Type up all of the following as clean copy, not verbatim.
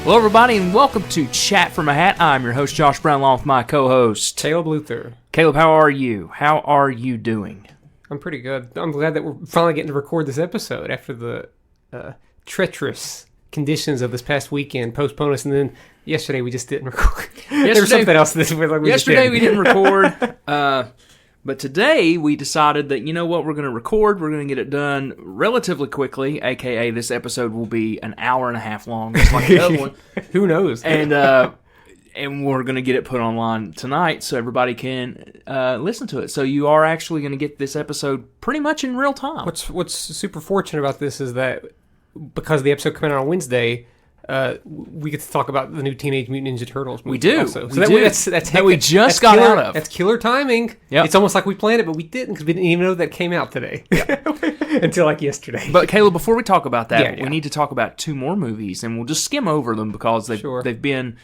Hello, everybody, and welcome to Chat from a Hat. I'm your host, Josh Brown, along with my co-host, Caleb Luther. Caleb, how are you? How are you doing? I'm pretty good. I'm glad that we're finally getting to record this episode after the treacherous conditions of this past weekend postponed us, and then yesterday we just didn't record. There was something else this week. Yesterday we didn't record, but today we decided that, you know what, we're going to record. We're going to get it done relatively quickly, a.k.a. this episode will be an hour and a half long, just like the other one. Who knows? And we're going to get it put online tonight so everybody can listen to it. So you are actually going to get this episode pretty much in real time. What's super fortunate about this is that because the episode came out on Wednesday, we get to talk about the new Teenage Mutant Ninja Turtles movie. We do. Also. So we just got out of. That's killer timing. Yep. It's almost like we planned it, but we didn't because we didn't even know that came out today. Yep. Until like yesterday. But Caleb, before we talk about that, Yeah. we need to talk about two more movies, and we'll just skim over them because they've been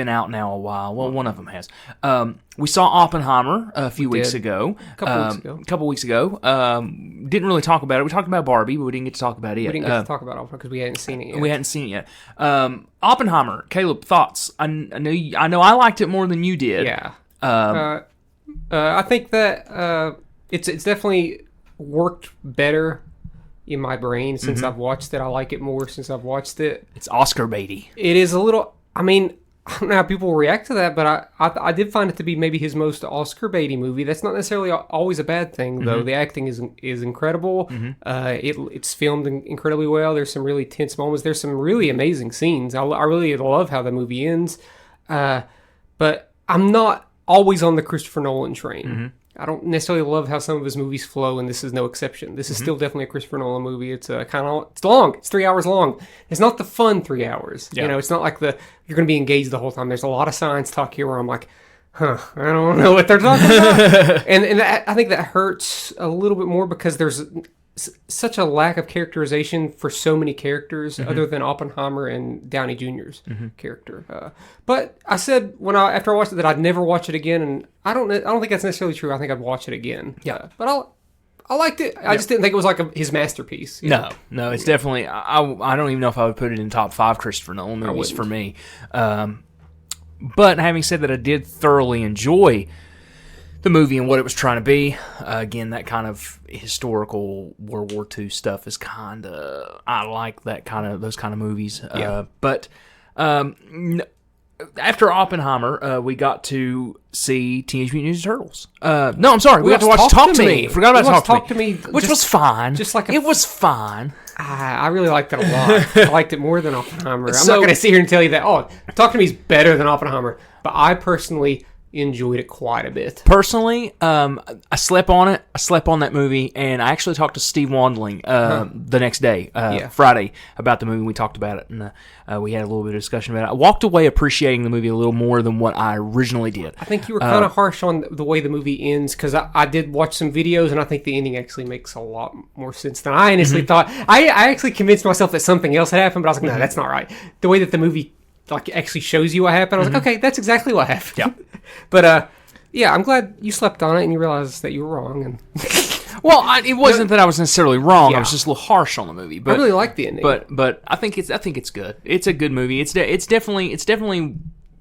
out now a while. Well, one of them has. We saw Oppenheimer a few weeks ago. A couple weeks ago. Didn't really talk about it. We talked about Barbie, but we didn't get to talk about it yet. We didn't get to talk about Oppenheimer because we hadn't seen it yet. We hadn't seen it yet. Oppenheimer, Caleb, thoughts? I know I liked it more than you did. Yeah. I think that it's definitely worked better in my brain since I've watched it. I like it more since I've watched it. It's Oscar baity. It is a little. I mean, I don't know how people will react to that, but I did find it to be maybe his most Oscar baity movie. That's not necessarily always a bad thing, though. The acting is incredible. It's filmed incredibly well. There's some really tense moments. There's some really amazing scenes. I really love how the movie ends. But I'm not always on the Christopher Nolan train. I don't necessarily love how some of his movies flow, and this is no exception. This is still definitely a Christopher Nolan movie. It's it's long. It's 3 hours long. It's not the fun 3 hours. Yeah. You know, it's not like you're going to be engaged the whole time. There's a lot of science talk here where I'm like, I don't know what they're talking about. and I think that hurts a little bit more because there's such a lack of characterization for so many characters other than Oppenheimer and Downey Jr.'s character. But I said after I watched it that I'd never watch it again, and I don't think that's necessarily true. I think I'd watch it again. Yeah, but I liked it. I just didn't think it was like his masterpiece. No, it's definitely. I don't even know if I would put it in top 5 Christopher Nolan movies for me. But having said that, I did thoroughly enjoy the movie and what it was trying to be. Again, that kind of historical World War II stuff is kind of, I like those kind of movies. But after Oppenheimer, we got to see Teenage Mutant Ninja Turtles. No, I'm sorry, we got to watch Talk to Me. Forgot about Talk to Me, which was fine. It was fine. I really liked it a lot. I liked it more than Oppenheimer. I'm not going to sit here and tell you that, Talk to Me is better than Oppenheimer, but I personally enjoyed it quite a bit. Personally, I slept on it. I slept on that movie, and I actually talked to Steve Wandling the next day, Friday, about the movie. And we talked about it, and we had a little bit of discussion about it. I walked away appreciating the movie a little more than what I originally did. I think you were kind of harsh on the way the movie ends, because I did watch some videos, and I think the ending actually makes a lot more sense than I initially thought. I actually convinced myself that something else had happened, but I was like, no, that's not right. The way that the movie actually shows you what happened, I was like, okay, that's exactly what happened. Yeah. But I'm glad you slept on it and you realized that you were wrong. And well, it wasn't that I was necessarily wrong. I was just a little harsh on the movie. But I really like the ending. But I think it's good. It's a good movie. It's definitely.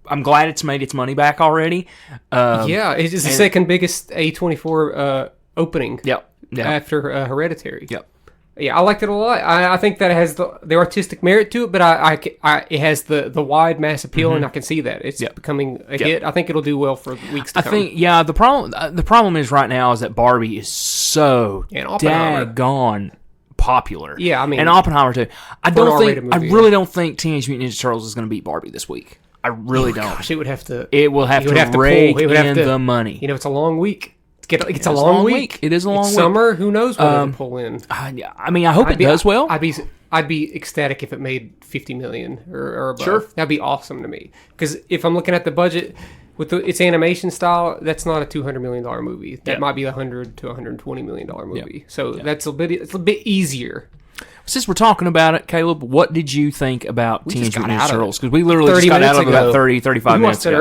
I'm glad it's made its money back already. It's the second biggest A24 opening. Yep. After Hereditary. Yep. Yeah, I liked it a lot. I think that it has the artistic merit to it, but it has the wide mass appeal, and I can see that it's becoming a hit. I think it'll do well for weeks to come. I think, the problem is right now is that Barbie is so daggone popular. Yeah, I mean, and Oppenheimer too. I really don't think Teenage Mutant Ninja Turtles is going to beat Barbie this week. I really don't. Gosh, it will have to rake in the money. You know, it's a long week. It's a long week. It is a long week. Summer. Who knows what it'll pull in? I mean, I hope it does well. I'd be ecstatic if it made $50 million or above. Sure, that'd be awesome to me. Because if I'm looking at the budget with its animation style, that's not a $200 million movie. That might be a $100 to $120 million movie. So it's a bit easier. Since we're talking about it, Caleb, what did you think about Teenage Mutant Ninja Turtles? Because we literally just got out of it about 35 minutes ago. We watched it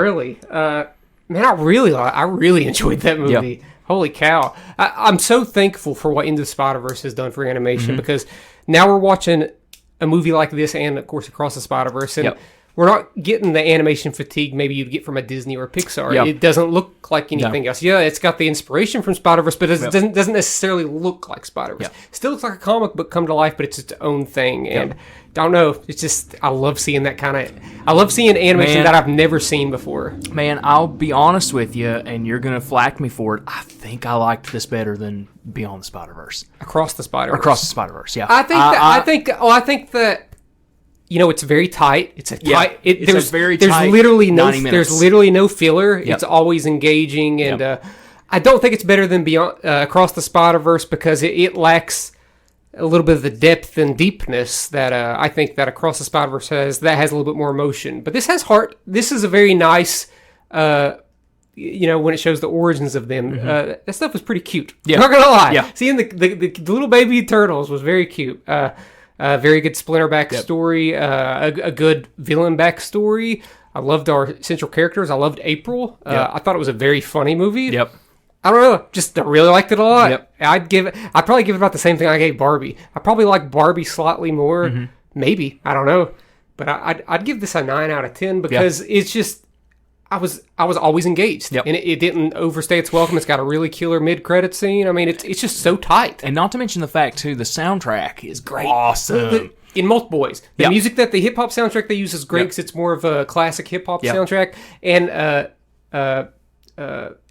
early. Man, I really enjoyed that movie. Yep. Holy cow. I'm so thankful for what Into the Spider-Verse has done for animation, because now we're watching a movie like this and, of course, Across the Spider-Verse, and we're not getting the animation fatigue maybe you'd get from a Disney or a Pixar. Yep. It doesn't look like anything else. Yeah, it's got the inspiration from Spider-Verse, but it doesn't necessarily look like Spider-Verse. Yep. Still looks like a comic book come to life, but it's its own thing. And don't know, it's just, I love seeing that kind of, I love seeing animation that I've never seen before. Man, I'll be honest with you, and you're going to flack me for it. I think I liked this better than Beyond the Spider-Verse. Across the Spider-Verse. Across the Spider-Verse, yeah. I think that it's very tight. It's a tight. There's literally no. There's literally no filler. Yep. It's always engaging, and I don't think it's better than Beyond Across the Spider-Verse because it lacks a little bit of the depth and deepness that I think that Across the Spider-Verse has. That has a little bit more emotion, but this has heart. This is a very nice. When it shows the origins of them, that stuff was pretty cute. Yeah. Not gonna lie. Yeah. Seeing the little baby turtles was very cute. Very good Splinter backstory, a good villain backstory. I loved our central characters. I loved April. I thought it was a very funny movie. Yep. I don't know, just I really liked it a lot. Yep. I'd probably give it about the same thing I gave Barbie. I probably like Barbie slightly more, maybe. I don't know, but I'd give this a 9 out of 10 because it's just. I was always engaged, and it didn't overstay its welcome. It's got a really killer mid-credit scene. I mean, it's just so tight. And not to mention the fact, too, the soundtrack is great. Awesome. In multiple ways. The music that the hip-hop soundtrack they use is great because it's more of a classic hip-hop soundtrack. And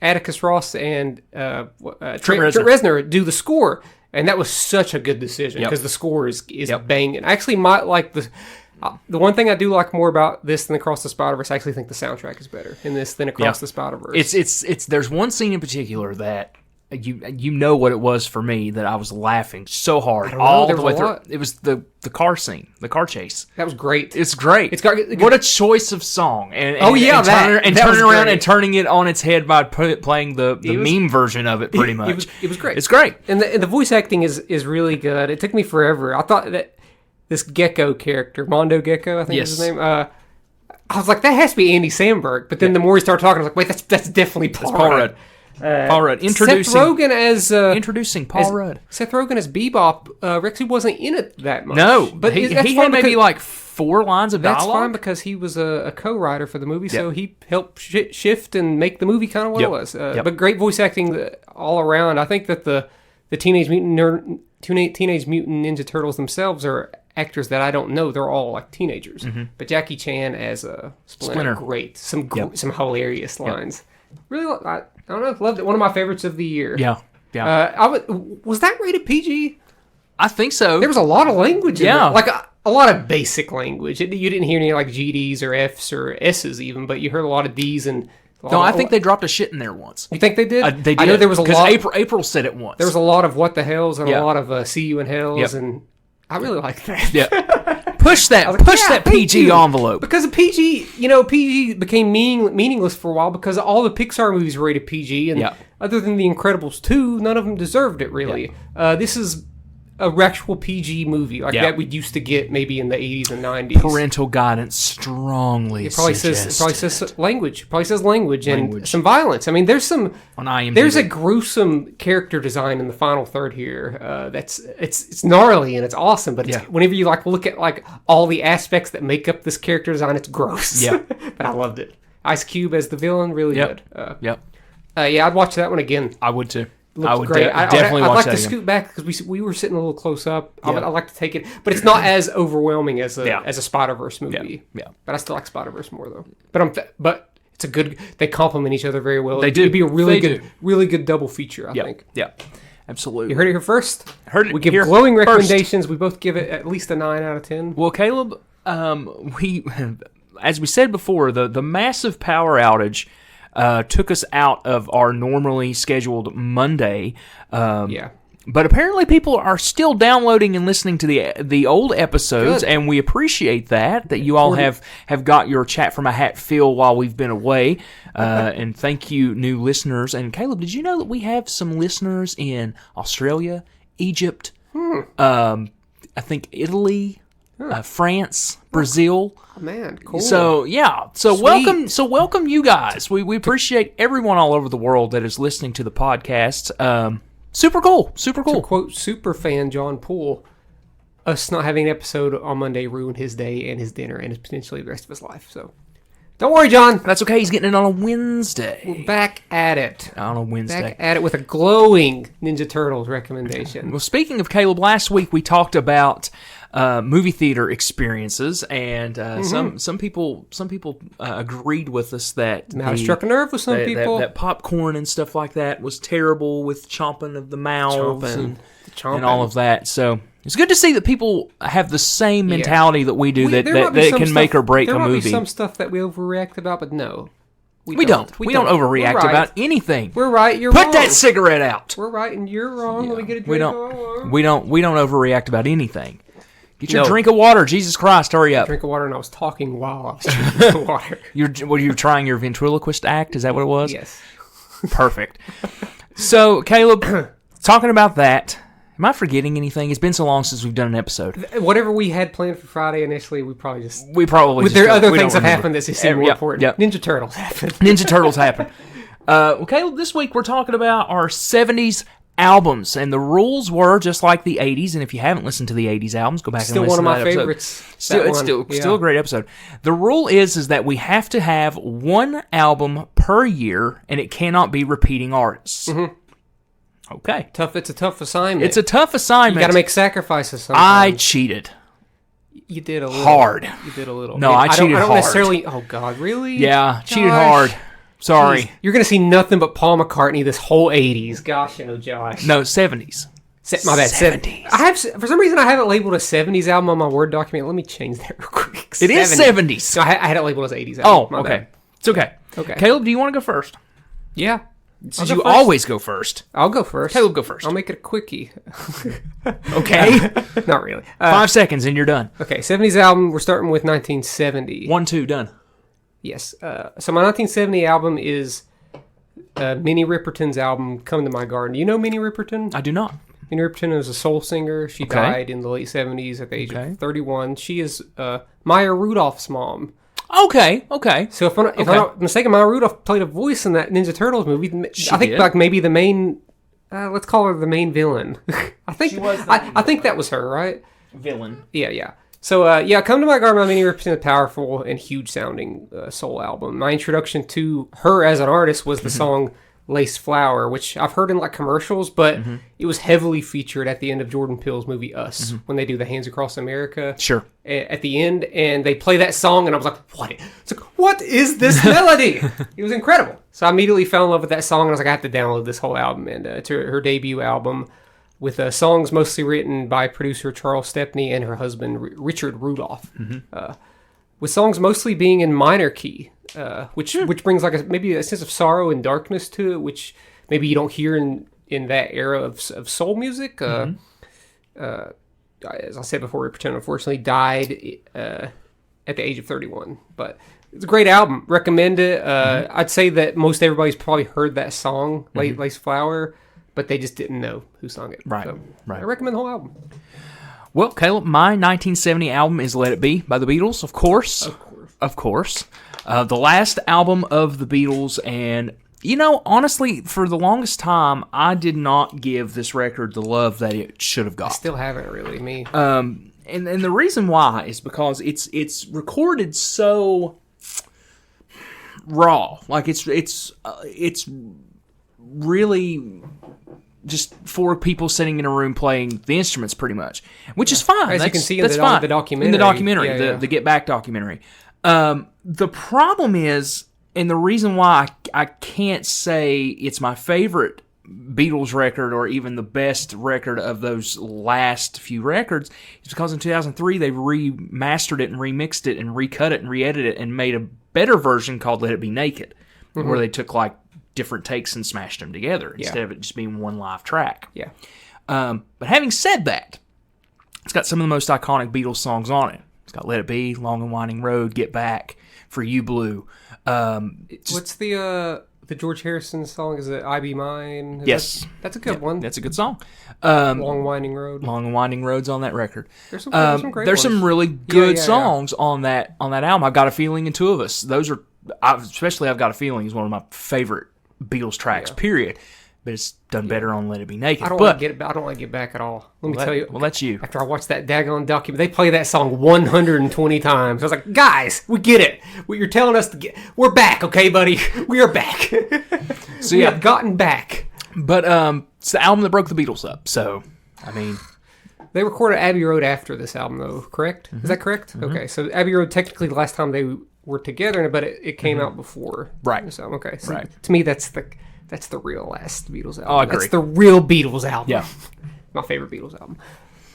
Atticus Ross and Trent Reznor do the score. And that was such a good decision because the score is banging. I actually might like the one thing I do like more about this than Across the Spider-Verse, I actually think the soundtrack is better in this than Across the Spider-Verse. It's there's one scene in particular that you know what it was for me that I was laughing so hard all the way through. It was the car scene, the car chase. That was great. It's great. What a choice of song. And turning around and turning it on its head by playing the meme version of it pretty much. It was great. It's great. And the voice acting is really good. It took me forever. I thought that this Gecko character, Mondo Gecko, I think is his name. I was like, that has to be Andy Samberg. But then the more he started talking, I was like, wait, that's definitely Paul Rudd. Paul Rudd. Seth Rogen introducing Paul Rudd. Seth Rogen as Bebop. Rex wasn't in it that much. No, but he had maybe like 4 lines of dialogue. That's fine because he was a co-writer for the movie, so he helped shift and make the movie kind of what it was. But great voice acting all around. I think that the Teenage Mutant Ninja Turtles themselves are actors that I don't know. They're all like teenagers. But Jackie Chan as Splinter. Great. Some hilarious lines. Really, I don't know. Loved it. One of my favorites of the year. Yeah. Was that rated PG? I think so. There was a lot of language in there. Like a lot of basic language. You didn't hear any like GDs or Fs or S's even, but you heard a lot of Ds and... I think they dropped a shit in there once. You think they did? They did. I know there was a lot... Because April said it once. There was a lot of what the hells and a lot of see you in hells and... I really like that. Yeah. Push that PG envelope. Because of PG became meaningless for a while because all the Pixar movies were rated PG, and other than The Incredibles 2, none of them deserved it, really. This is a actual PG movie that we used to get maybe in the 80s and 90s. Parental guidance strongly It probably says language. It probably says language and some violence. I mean, there's some... On IMDb. There's a gruesome character design in the final third here. It's gnarly and it's awesome, but whenever you look at all the aspects that make up this character design, it's gross. Yeah. But I loved it. Ice Cube as the villain, really good. I'd watch that one again. I would too. I would definitely watch that again. I'd like to scoot back because we were sitting a little close up. I'd like to take it, but it's not as overwhelming as a Spider-Verse movie. Yeah. But I still like Spider-Verse more though. But it's a good. They complement each other very well. They do. It'd be a really good double feat. I think. Yeah. Absolutely. You heard it here first. We give glowing recommendations. We both give it at least a 9 out of 10. Well, Caleb, as we said before, the massive power outage took us out of our normally scheduled Monday. But apparently people are still downloading and listening to the old episodes, and we appreciate that you all have got your chat from a hat fill while we've been away. And thank you, new listeners. And Caleb, did you know that we have some listeners in Australia, Egypt, I think Italy, France, Brazil. Oh, man, cool. So welcome you guys. We appreciate everyone all over the world that is listening to the podcast. Super cool. To quote superfan John Poole, us not having an episode on Monday ruined his day and his dinner and potentially the rest of his life. So don't worry, John. That's okay. He's getting it on a Wednesday. We're back at it. On a Wednesday. Back at it with a glowing Ninja Turtles recommendation. Well, speaking of Caleb, last week we talked about movie theater experiences, and some people agreed with us that Now I struck a nerve with some people. That popcorn and stuff like that was terrible with chomping of the mouths and all of that. So it's good to see that people have the same mentality that we do, that it can make or break a movie. There might be some stuff that we overreact about, but no. We don't. We don't overreact about anything. We're right, you're wrong. Put that cigarette out. We're right and you're wrong. Yeah. Let me get a drink. We don't overreact about anything. Get your drink of water. Jesus Christ, hurry up. Drink of water, and I was talking while I was drinking the water. You're trying your ventriloquist act? Is that what it was? Yes. Perfect. So, Caleb, talking about that, am I forgetting anything? It's been so long since we've done an episode. Whatever we had planned for Friday initially, we probably just... There other things have happened that seem more important. Yep. Ninja Turtles happened. Ninja Turtles happened. Caleb, this week we're talking about our 70s albums, and the rules were just like the 80s, and if you haven't listened to the 80s albums, go back and listen to that episode. Still one of my favorites. Still a great episode. The rule is that we have to have one album per year, and it cannot be repeating artists. Mm-hmm. Okay. It's a tough assignment. It's a tough assignment. You got to make sacrifices sometimes. I cheated. You did a little. Hard. You did a little. No, I cheated hard. I don't necessarily... Oh, God, really? Yeah, cheated hard. Sorry. Jeez, you're going to see nothing but Paul McCartney this whole 80s. Gosh, oh, Josh. No, 70s. My bad. 70s. For some reason, I have it labeled a 70s album on my Word document. Let me change that real quick. It is 70s. No, I had it labeled as 80s album. Oh, okay. Bad. It's okay. Okay. Caleb, do you want to go first? Yeah. Since you always go first. I'll go first. Caleb, go first. I'll make it a quickie. Okay. Not really. 5 seconds and you're done. Okay, 70s album. We're starting with 1970. 1, 2, done. Yes. So my 1970 album is Minnie Riperton's album, Come to My Garden. You know Minnie Riperton? I do not. Minnie Riperton is a soul singer. She died in the late 70s at the age of 31. She is Maya Rudolph's mom. Okay. So if I'm not mistaken, Maya Rudolph played a voice in that Ninja Turtles movie. I think did. like maybe the main, let's call her the main villain. I think I think that was her, right? Villain. Yeah. So Come to My Garden by Minnie Riperton, a powerful and huge sounding soul album. My introduction to her as an artist was the song Lace Flower, which I've heard in like commercials, but it was heavily featured at the end of Jordan Peele's movie Us, when they do the Hands Across America. Sure. At the end, and they play that song, and I was like, what? It's like, what is this melody? It was incredible. So I immediately fell in love with that song, and I was like, I have to download this whole album. And it's her debut album with songs mostly written by producer Charles Stepney and her husband Richard Rudolph, with songs mostly being in minor key. Which brings like maybe a sense of sorrow and darkness to it, which maybe you don't hear in that era of soul music. As I said before, Riperton unfortunately died at the age of 31, but it's a great album. Recommend it. I'd say that most everybody's probably heard that song, Lace Flower, but they just didn't know who sung it. Right. I recommend the whole album. Well, Caleb, my 1970 album is Let It Be by the Beatles, of course. Of course. The last album of the Beatles, and, honestly, for the longest time, I did not give this record the love that it should have got. I still haven't really, me. And the reason why is because it's recorded so raw. Like, it's really just 4 people sitting in a room playing the instruments, pretty much, which is fine. As you can see in the documentary. In the documentary, the Get Back documentary. The problem is, and the reason why I can't say it's my favorite Beatles record or even the best record of those last few records is because in 2003 they remastered it and remixed it and recut it and re-edited it and made a better version called Let It Be Naked, where they took like different takes and smashed them together instead of it just being one live track. Yeah. But having said that, it's got some of the most iconic Beatles songs on it. It's got Let It Be, Long and Winding Road, Get Back, For You Blue. What's the George Harrison song? Is it I Be Mine? Yes. That's a good one. That's a good song. Long Winding Road. Long and Winding Road's on that record. There's some great There's ones. some really good songs on that album. I've Got a Feeling and Two of Us. Those are, especially I've Got a Feeling is one of my favorite Beatles tracks, period. but it's done better on Let It Be Naked. I don't like Get Back at all. Let me tell you. Well, that's you. After I watched that daggone document, they play that song 120 times. I was like, guys, we get it. What you're telling us to get. We're back, okay, buddy? We are back. So we have gotten back. But it's the album that broke the Beatles up. So, I mean, they recorded Abbey Road after this album, though. Correct? Is that correct? Okay, so Abbey Road technically the last time they were together, but it came out before. Right. So okay. So to me, that's the real last Beatles album. Oh, I agree. That's the real Beatles album. Yeah. My favorite Beatles album.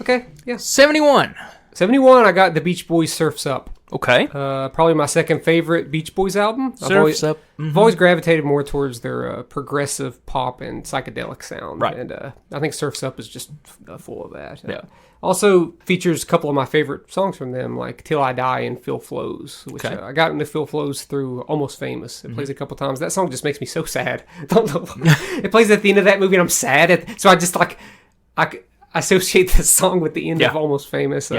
Okay, yeah. 71. 71, I got the Beach Boys' Surf's Up. Okay. Probably my second favorite Beach Boys album. Surf's Up. I've always gravitated more towards their progressive pop and psychedelic sound. Right. And I think Surf's Up is just full of that. Yeah. Also features a couple of my favorite songs from them, like Till I Die and Phil Flows, which I got into Phil Flows through Almost Famous. It plays a couple times. That song just makes me so sad. It plays at the end of that movie and I'm sad. So I just I associate this song with the end of Almost Famous.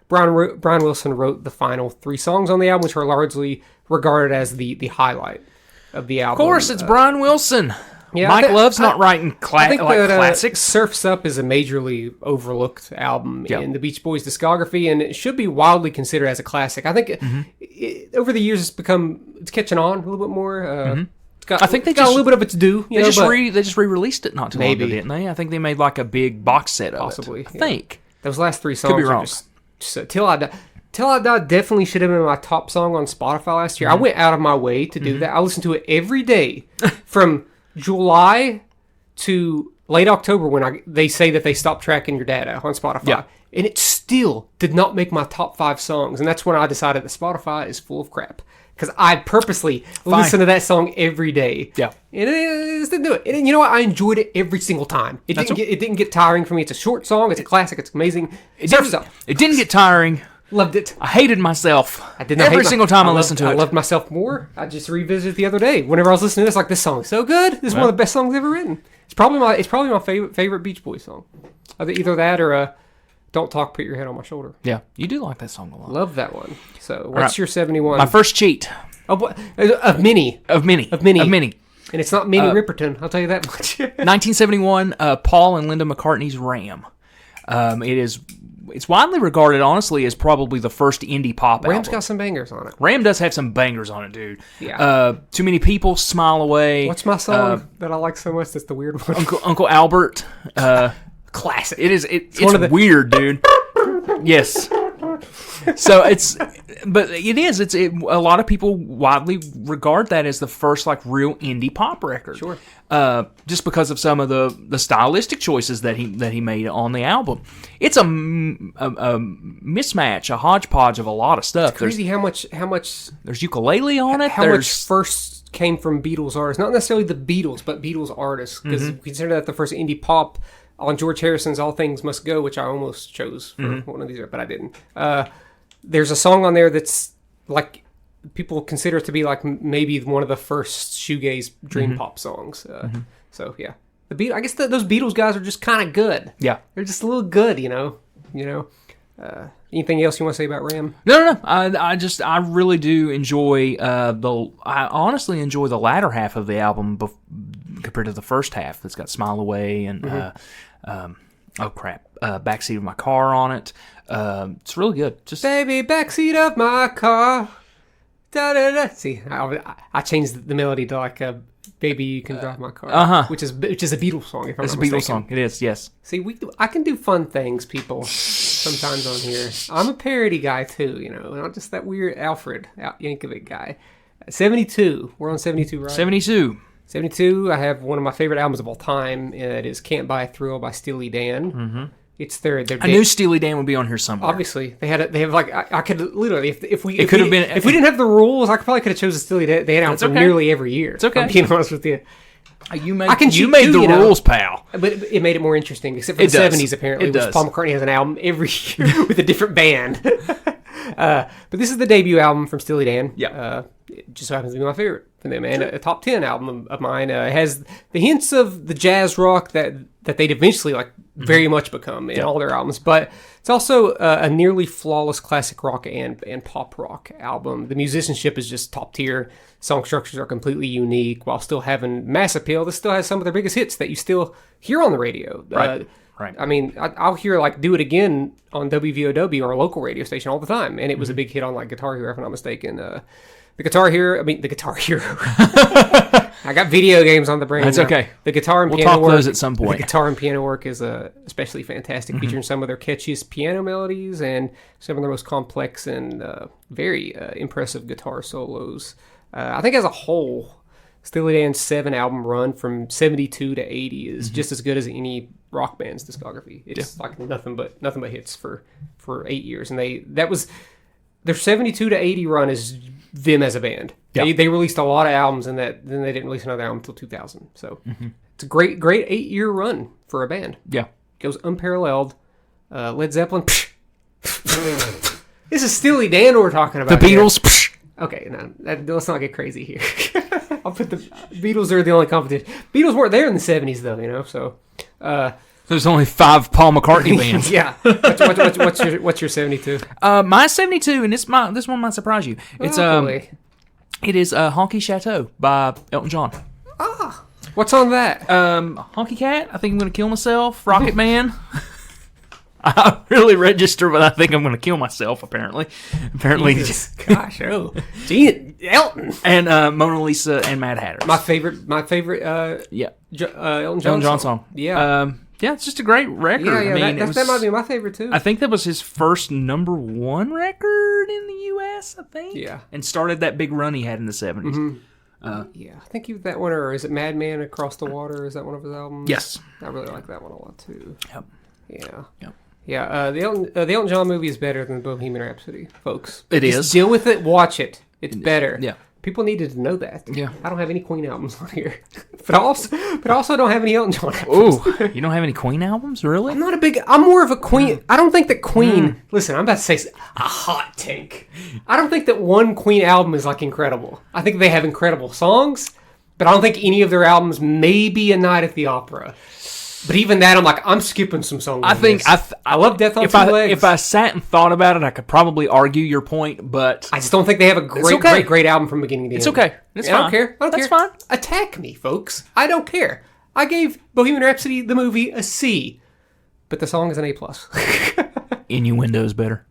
Brian Wilson wrote the final 3 songs on the album, which are largely regarded as the highlight of the album. Of course, it's Brian Wilson. Yeah, Mike Love's not writing classics. Surf's Up is a majorly overlooked album in the Beach Boys' discography, and it should be wildly considered as a classic. I think over the years it's catching on a little bit more. I think they got a little bit of its due. They just re-released it not too long ago, didn't they? I think they made like a big box set of possibly. I think those last 3 songs. Could be wrong. Are just Till I Die. Till I Die definitely should have been my top song on Spotify last year. I went out of my way to do that. I listened to it every day from July to late October when they say that they stopped tracking your data on Spotify. Yeah. And it still did not make my top 5 songs. And that's when I decided that Spotify is full of crap. Because I purposely listen to that song every day. Yeah. And it just didn't do it. And you know what? I enjoyed it every single time. It didn't get tiring for me. It's a short song. It's a classic. It's amazing. It didn't get tiring. Loved it. I hated myself. I did not every single time I listened to it. I loved myself more. I just revisited it the other day. Whenever I was listening to this, like, this song is so good. This is one of the best songs ever written. It's probably my favorite Beach Boys song. Either that or Don't Talk, Put Your Head on My Shoulder. Yeah, you do like that song a lot. Love that one. So what's your 71? My first cheat. Of many. And it's not Minnie Riperton, I'll tell you that much. 1971, Paul and Linda McCartney's Ram. It's widely regarded, honestly, as probably the first indie pop album. Ram's got some bangers on it. Ram does have some bangers on it, dude. Yeah. Too Many People, Smile Away. What's my song that I like so much that's the weird one? Uncle Albert. Classic. It's weird, dude. Yes. So a lot of people widely regard that as the first like real indie pop record. Sure. Just because of some of the stylistic choices that he made on the album. It's a mismatch, a hodgepodge of a lot of stuff. It's crazy how much there's ukulele on it. How much first came from Beatles artists, not necessarily the Beatles, but Beatles artists, because consider that the first indie pop on George Harrison's All Things Must Go, which I almost chose for one of these, but I didn't. There's a song on there that's like people consider it to be like maybe one of the first shoegaze dream pop songs. So yeah, I guess those Beatles guys are just kind of good. Yeah, they're just a little good, you know. Anything else you want to say about Ram? No. I really do enjoy I honestly enjoy the latter half of the album compared to the first half. That's got Smile Away and Backseat of My Car on it. It's really good. Just baby, backseat of my car. Da, da, da. See, I changed the melody to like "Baby, You Can Drive My Car," which is a Beatles song. If I'm not mistaken. It's a Beatles song. It is. Yes. See, I can do fun things, people. Sometimes on here, I'm a parody guy too. You know, not just that weird Alfred Yankovic guy. 72. We're on 72, right? 72. I have one of my favorite albums of all time. It is "Can't Buy a Thrill" by Steely Dan. It's their. I knew Steely Dan would be on here somewhere. Obviously, they have like I could literally if we didn't have the rules, I probably could have chosen Steely Dan album for nearly every year. It's okay. I'm being honest with you. You made the rules, pal. But it made it more interesting, except for the 70s apparently, which Paul McCartney has an album every year with a different band. But this is the debut album from Steely Dan. Yeah. It just so happens to be my favorite from them, and a top 10 album of mine. It has the hints of the jazz rock that they'd eventually like very much become in all their albums. But it's also a nearly flawless classic rock and pop rock album. The musicianship is just top tier. Song structures are completely unique while still having mass appeal. This still has some of their biggest hits that you still hear on the radio. Right. I mean, I'll hear like "Do It Again" on WVOW or a local radio station all the time, and it was a big hit on like Guitar Hero, if I'm not mistaken. The Guitar Hero. I got video games on the brain. That's okay. The guitar and we'll piano talk work. Those at some point. The guitar and piano work is especially fantastic, featuring some of their catchiest piano melodies and some of their most complex and very impressive guitar solos. I think as a whole, Steely Dan's 7-album run from 72 to 80 is just as good as any rock band's discography. It's like nothing but hits for 8 years, and their 72 to 80 run is them as a band. Yep. They released a lot of albums, and then they didn't release another album until 2000. So it's a great 8-year run for a band. Yeah, goes unparalleled. Led Zeppelin. This is Steely Dan we're talking about. The Beatles. Okay, no, let's not get crazy here. I'll put the Beatles are the only competition. Beatles weren't there in the 70s though, so. There's only 5 Paul McCartney bands. Yeah. What's your 72? My 72, and this one might surprise you. It's it is Honky Chateau by Elton John. Ah, what's on that? Honky Cat. I think I'm gonna kill myself. Rocket Man. I really register, but I think I'm gonna kill myself. Apparently, Jesus. Gosh, gee, Elton and Mona Lisa and Mad Hatter. My favorite. Elton John song. Yeah. Yeah, it's just a great record. Yeah, I mean, that might be my favorite too. I think that was his first #1 record in the U.S., I think. Yeah. And started that big run he had in the 70s. Mm-hmm. Yeah, I think that one, or is it Madman Across the Water? Is that one of his albums? Yes. I really like that one a lot too. Yep. Yeah. Yep. Yeah, the Elton John movie is better than Bohemian Rhapsody, folks. It Just is. Deal with it, watch it. It's better. Yeah. People needed to know that. Yeah. I don't have any Queen albums on here. but I also don't have any Elton John albums. Ooh, you don't have any Queen albums? Really? I'm more of a Queen. I don't think that Queen... Listen, I'm about to say a hot take. I don't think that one Queen album is like incredible. I think they have incredible songs, but I don't think any of their albums, maybe A Night at the Opera. But even that, I'm skipping some songs. I love Death on Two Legs. If I sat and thought about it, I could probably argue your point, but I just don't think they have a great album from beginning to end. It's okay. It's fine. I don't care. That's fine. Attack me, folks. I don't care. I gave Bohemian Rhapsody the movie a C, but the song is an A+. Innuendo's better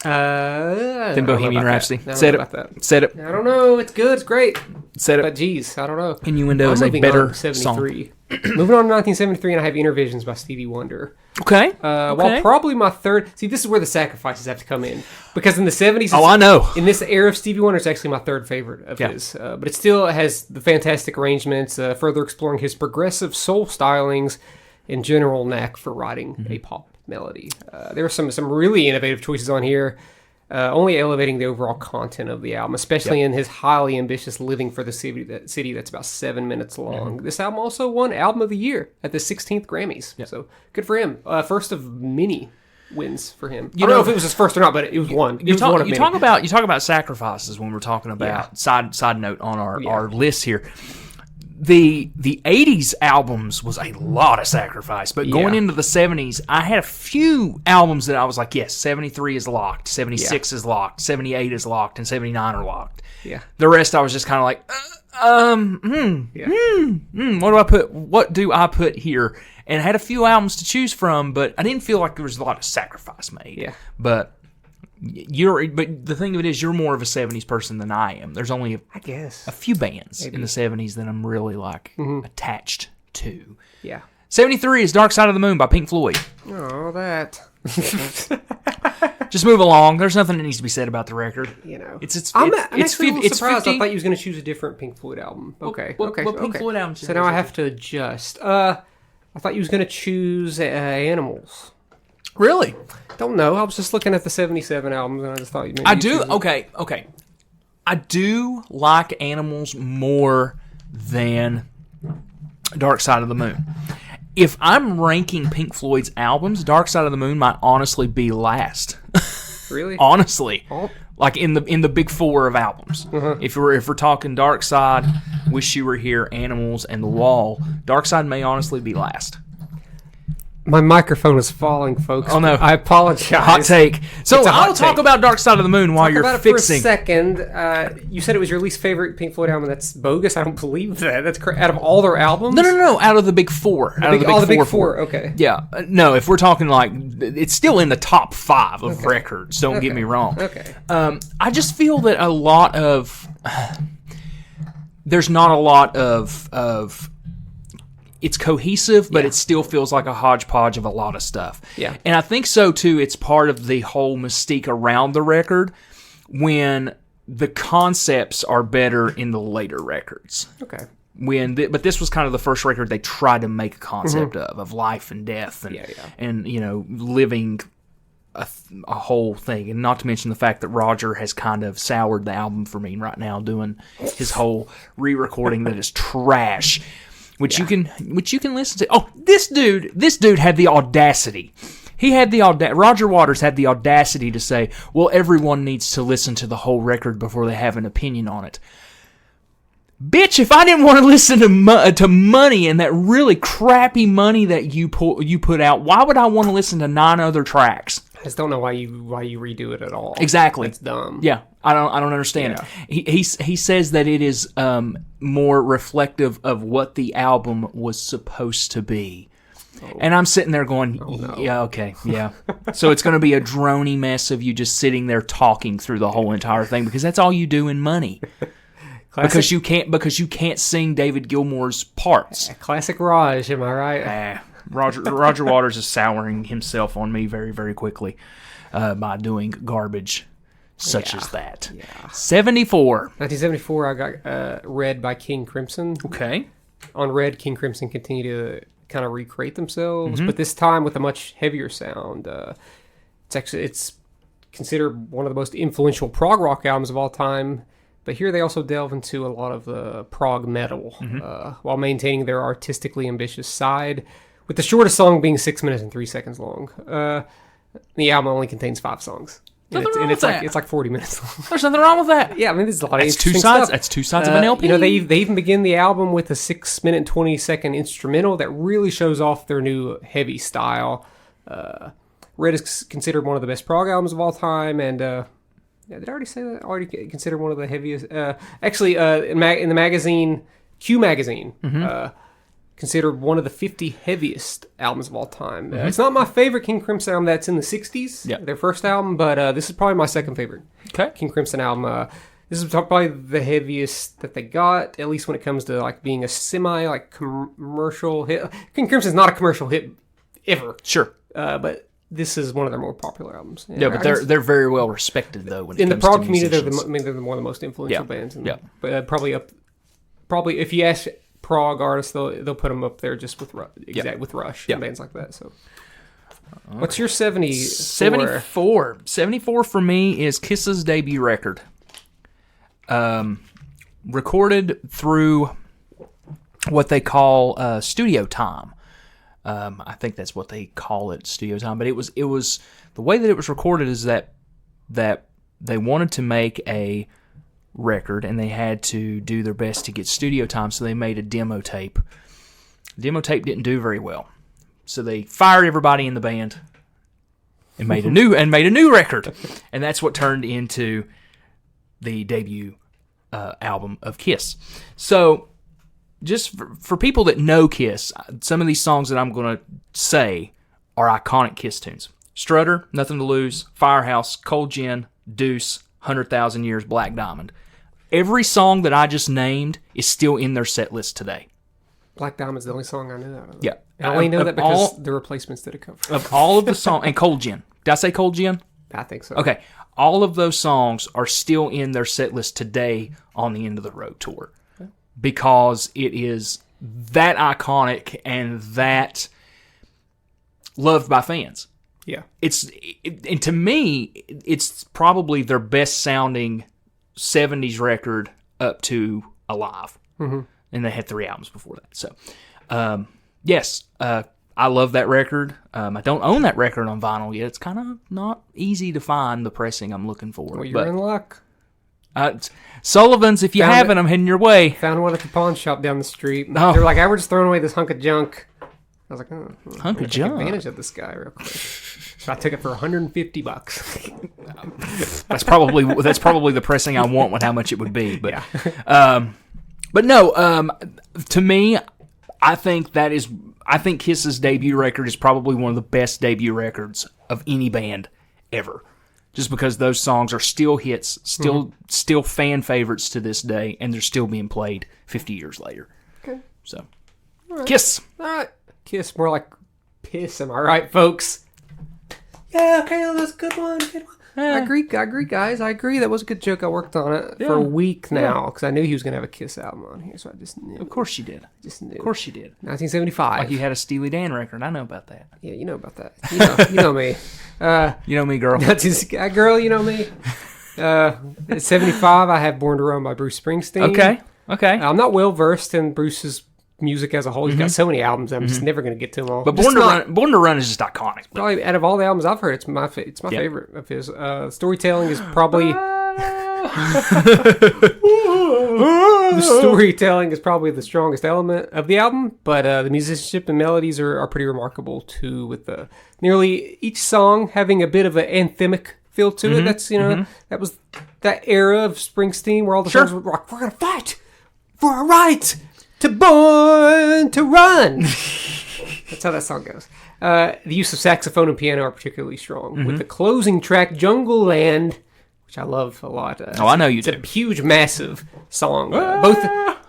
than Bohemian Rhapsody. Said it. I don't know. It's good. It's great. Said it. But geez, I don't know. Innuendo is a better song. Moving on to 1973, and I have Intervisions by Stevie Wonder. Okay. While probably my third... See, this is where the sacrifices have to come in. Because in the 70s... Oh, I know. In this era of Stevie Wonder, it's actually my third favorite of his. But it still has the fantastic arrangements, further exploring his progressive soul stylings and general knack for writing a pop melody. There are some really innovative choices on here, only elevating the overall content of the album, especially in his highly ambitious Living for the City that's about 7 minutes long. This album also won Album of the Year at the 16th Grammys. So good for him. First of many wins for him. I don't know if it was his first or not, but it was one. You talk about sacrifices when we're talking about side note on our list here. The 80s albums was a lot of sacrifice, but going into the 70s, I had a few albums that I was like, yes, 73 is locked, 76 is locked, 78 is locked, and 79 are locked. Yeah. The rest I was just kind of like, what do I put here? And I had a few albums to choose from, but I didn't feel like there was a lot of sacrifice made. Yeah. But the thing of it is, you're more of a 70s person than I am. There's only a few bands in the 70s that I'm really attached to. Yeah. 73 is Dark Side of the Moon by Pink Floyd. Oh, that. Just move along. There's nothing that needs to be said about the record. I'm it's actually a little surprised. 50. I thought you was going to choose a different Pink Floyd album. Okay. What Pink Floyd album? So now I have to adjust. I thought you was going to choose Animals. Really? Don't know. I was just looking at the 77 albums, and I just thought you maybe... I do? Okay. I do like Animals more than Dark Side of the Moon. If I'm ranking Pink Floyd's albums, Dark Side of the Moon might honestly be last. Really? Honestly. Oh. Like in the big four of albums. Uh-huh. If we're talking Dark Side, Wish You Were Here, Animals, and The Wall, Dark Side may honestly be last. My microphone is falling, folks. Oh, no. I apologize. Hot take. So I'll talk take. about Dark Side of the Moon while Talk you're about fixing. it for a second. You said it was your least favorite Pink Floyd album. That's bogus. I don't believe that. That's out of all their albums? No. Out of the big four. The big four. Okay. Yeah. No, if we're talking like, it's still in the top 5 of records. Don't get me wrong. Okay. I just feel that a lot of... there's not a lot of it's cohesive, but it still feels like a hodgepodge of a lot of stuff. Yeah. And I think so, too. It's part of the whole mystique around the record when the concepts are better in the later records. Okay. But this was kind of the first record they tried to make a concept of life and death and living a whole thing. And not to mention the fact that Roger has kind of soured the album for me right now, doing his whole re-recording that is trash. Which you can listen to. Oh, this dude had the audacity. Roger Waters had the audacity to say, well, everyone needs to listen to the whole record before they have an opinion on it. Bitch, if I didn't want to listen to Money and that really crappy Money that you put out, why would I want to listen to 9 other tracks? I just don't know why you redo it at all. Exactly. It's dumb. Yeah, I don't understand it. He says that it is more reflective of what the album was supposed to be. And I'm sitting there going, yeah, okay, yeah. So it's going to be a drony mess of you just sitting there talking through the whole entire thing, because that's all you do in Money. Because you can't sing David Gilmour's parts. Classic Raj, am I right? Roger Waters is souring himself on me very, very quickly by doing garbage such as that. Yeah. 74. 1974, I got Red by King Crimson. Okay. On Red, King Crimson continue to kind of recreate themselves, but this time with a much heavier sound. It's considered one of the most influential prog rock albums of all time. But here they also delve into a lot of the prog metal, while maintaining their artistically ambitious side, with the shortest song being 6 minutes and 3 seconds long. The album only contains 5 songs. It's like 40 minutes long. There's nothing wrong with that. Yeah, I mean, there's a lot of interesting stuff. That's two sides of an LP. They even begin the album with a 6 minute and 20 second instrumental that really shows off their new heavy style. Red is considered one of the best prog albums of all time, and did I already say that? Already considered one of the heaviest. Actually, in the magazine, Q Magazine, considered one of the 50 heaviest albums of all time. It's not my favorite King Crimson album. That's in the 60s, their first album, but this is probably my second favorite King Crimson album. This is probably the heaviest that they got, at least when it comes to like being a semi commercial hit. King Crimson's not a commercial hit ever. Sure. But this is one of their more popular albums. Yeah, but they're very well respected though. When in the prog community, they're one of the most influential bands. But probably if you ask prog artists, they'll put them up there just with Rush and bands like that. So, what's your 74? 74 for me is Kiss's debut record. Recorded through what they call studio time. I think that's what they call it, studio time. But it was the way that it was recorded is that they wanted to make a record and they had to do their best to get studio time, so they made a demo tape. The demo tape didn't do very well, so they fired everybody in the band and made a new record, and that's what turned into the debut album of Kiss. So, just for people that know Kiss, some of these songs that I'm going to say are iconic Kiss tunes. Strutter, Nothing to Lose, Firehouse, Cold Gin, Deuce, 100,000 Years, Black Diamond. Every song that I just named is still in their set list today. Black Diamond's the only song I knew out of them. Yeah. And I only know that because the Replacements did a cover. Of all of the songs, and Cold Gin. Did I say Cold Gin? I think so. Okay. All of those songs are still in their set list today on the End of the Road tour. Okay. Because it is that iconic and that loved by fans. Yeah. And to me, it's probably their best sounding 70s record up to Alive. Mm-hmm. And they had 3 albums before that. So, yes, I love that record. I don't own that record on vinyl yet. It's kind of not easy to find the pressing I'm looking for. Well, you're in luck. Sullivan's, if you haven't, I'm heading your way. Found one at the pawn shop down the street. Oh. They're like, we're just throwing away this hunk of junk. I was like, oh, I'm Uncle gonna take John. advantage of this guy real quick. So I took it for $150. That's probably the pricing I want with how much it would be. But Yeah. but no, to me, I think Kiss's debut record is probably one of the best debut records of any band ever. Just because those songs are still hits, still fan favorites to this day, and they're still being played 50 years later. Okay. So, right. Kiss. All right. Kiss, more like piss. Am I right, folks? Yeah, okay, that's a good one. I agree, guys. I agree. That was a good joke. I worked on it for a week now because I knew he was going to have a Kiss album on here, so I just knew. Of course you did. Just knew. Of course you did. 1975. Like you had a Steely Dan record. I know about that. Yeah, you know about that. You know me. You know me, girl. Girl, you know me. At 75, I have Born to Run by Bruce Springsteen. Okay. I'm not well versed in Bruce's music as a whole. He's got so many albums, I'm just never going to get to them all. But Born to Run is just iconic. Probably out of all the albums I've heard, it's my favorite of his. Storytelling is probably the storytelling is probably the strongest element of the album, but the musicianship and melodies are pretty remarkable too. With nearly each song having a bit of an anthemic feel to it. That's that was that era of Springsteen where all the songs were like, "We're gonna fight for our right to Born to Run." That's how that song goes. The use of saxophone and piano are particularly strong. With the closing track, Jungle Land, which I love a lot. I know you do. It's a huge, massive song,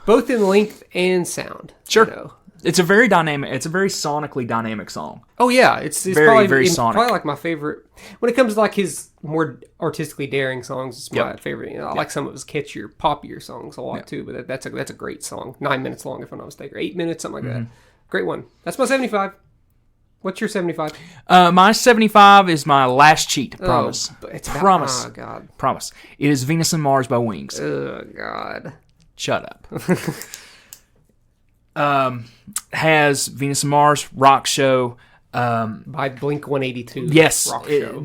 both in length and sound. Sure. You know. It's a very dynamic. It's a very sonically dynamic song. Oh yeah, it's very, probably very sonic. Probably like my favorite when it comes to like his more artistically daring songs. It's my favorite. I like some of his catchier, poppier songs a lot too. But that's a great song. 9 minutes long, if I'm not mistaken, or 8 minutes, something like that. Great one. That's my 75. What's your 75? My 75 is my last cheat. Promise. Promise. Oh God. Promise. It is Venus and Mars by Wings. Oh God. Shut up. Has Venus and Mars, Rock Show. By Blink 182. Yes. Rock Show.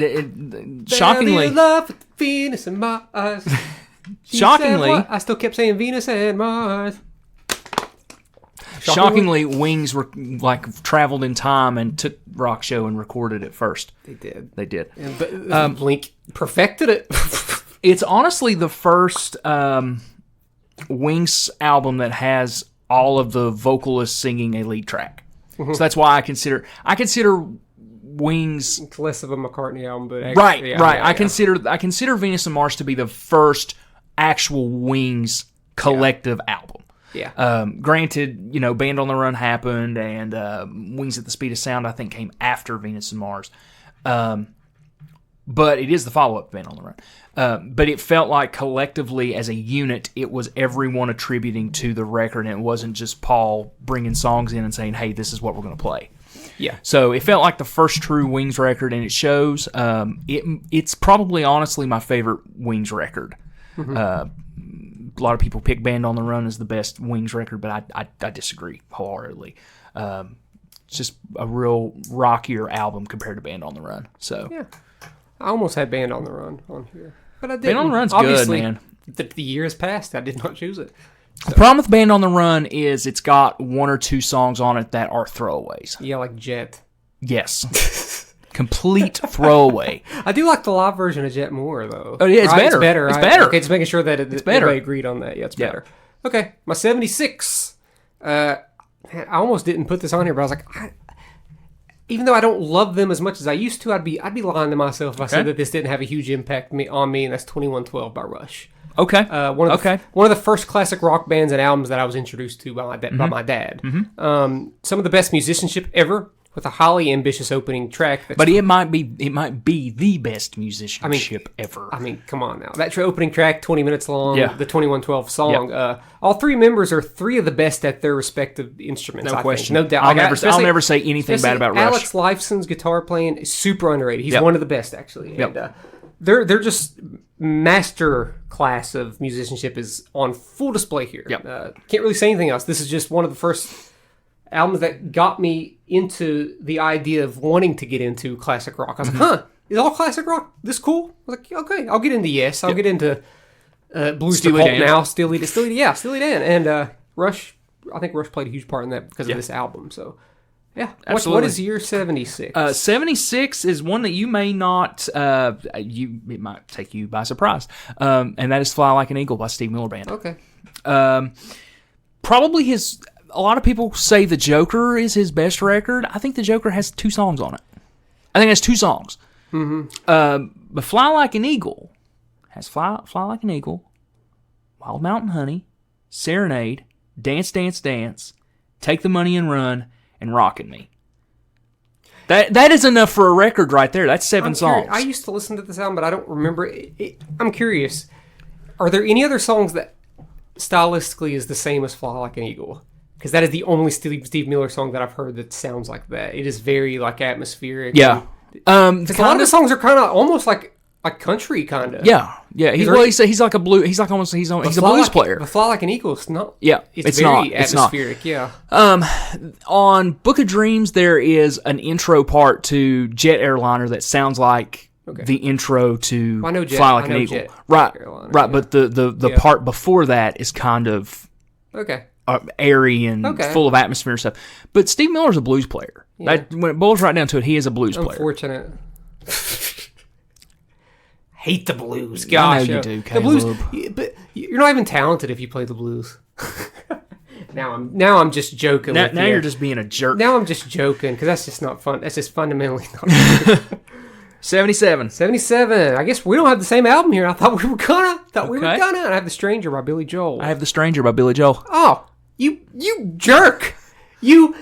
Shockingly. Love with Venus and Mars. Shockingly. I still kept saying Venus and Mars. Shockingly, Wings were traveled in time and took Rock Show and recorded it first. They did. But Blink perfected it. It's honestly the first Wings album that has all of the vocalists singing a lead track. So that's why I consider Wings. It's less of a McCartney album, but actually, right. I consider Venus and Mars to be the first actual Wings collective album. Yeah. Granted, Band on the Run happened, and Wings at the Speed of Sound, I think, came after Venus and Mars. But it is the follow-up to Band on the Run. But it felt like collectively, as a unit, it was everyone attributing to the record, and it wasn't just Paul bringing songs in and saying, hey, this is what we're going to play. Yeah. So it felt like the first true Wings record, and it shows. It's probably, honestly, my favorite Wings record. A lot of people pick Band on the Run as the best Wings record, but I disagree wholeheartedly. It's just a real rockier album compared to Band on the Run. So yeah, I almost had Band on the Run on here, but I didn't. Band on the Run's Obviously, good, man. The years passed. I did not choose it. So. The problem with Band on the Run is it's got one or two songs on it that are throwaways. Yeah, like Jet. Yes. Complete throwaway. I do like the live version of Jet more, though. Oh, yeah, it's better. It's better. It's better. Okay, just making sure that it's better. Everybody agreed on that. Yeah, it's better. Okay, my 76. I almost didn't put this on here, but I was like, even though I don't love them as much as I used to, I'd be lying to myself if I said that this didn't have a huge impact on me, and that's 2112 by Rush. Okay. One of the first classic rock bands and albums that I was introduced to by my dad. Some of the best musicianship ever, with a highly ambitious opening track. But it might be the best musicianship ever. I mean, come on now. That opening track, 20 minutes long, the 2112 song. Yep. All three members are three of the best at their respective instruments. No question. No doubt. I'll never say anything bad about Rush. Alex Lifeson's guitar playing is super underrated. He's one of the best, actually. Yep. And they're just master class of musicianship is on full display here. Yep. Can't really say anything else. This is just one of the first albums that got me into the idea of wanting to get into classic rock. I was like, is all classic rock this cool? I was like, okay, I'll get into Yes. I'll get into Blues Steely to Pulp Dan. now. Steely Dan. And Rush, I think Rush played a huge part in that because of this album. So Yeah. Absolutely. What is year 76? 76 is one that you may not, it might take you by surprise. And that is Fly Like an Eagle by Steve Miller Band. Okay. Probably a lot of people say The Joker is his best record. I think The Joker has 2 songs on it. I think it has 2 songs. Mm-hmm. But Fly Like an Eagle has Fly Like an Eagle, Wild Mountain Honey, Serenade, Dance, Dance, Dance, Take the Money and Run, and Rockin' Me. That is enough for a record right there. That's 7 songs. I used to listen to this album, but I don't remember. I'm curious. Are there any other songs that stylistically is the same as Fly Like an Eagle? Because that is the only Steve Miller song that I've heard that sounds like that. It is very like atmospheric. Yeah. Because a lot of the songs are kind of almost like country kind of. Yeah. He's like a blue. He's like almost he's a blues player. But Fly Like an Eagle is not. Yeah, it's very atmospheric. Yeah. On Book of Dreams, there is an intro part to Jet Airliner that sounds like the intro to Fly Like an Eagle. Jet Right. Airliner, right. But the part before that is kind of airy and full of atmosphere and stuff. But Steve Miller's a blues player. Yeah. When it boils right down to it, he is a blues player. Unfortunate. Hate the blues. Gosh, I know you do, Caleb. The blues, but you're not even talented if you play the blues. Now I'm just joking. Now you're just being a jerk. Now I'm just joking because that's just not fun. That's just fundamentally not fun. 77. I guess we don't have the same album here. I thought we were gonna. I have The Stranger by Billy Joel. I have The Stranger by Billy Joel. Oh, you jerk! You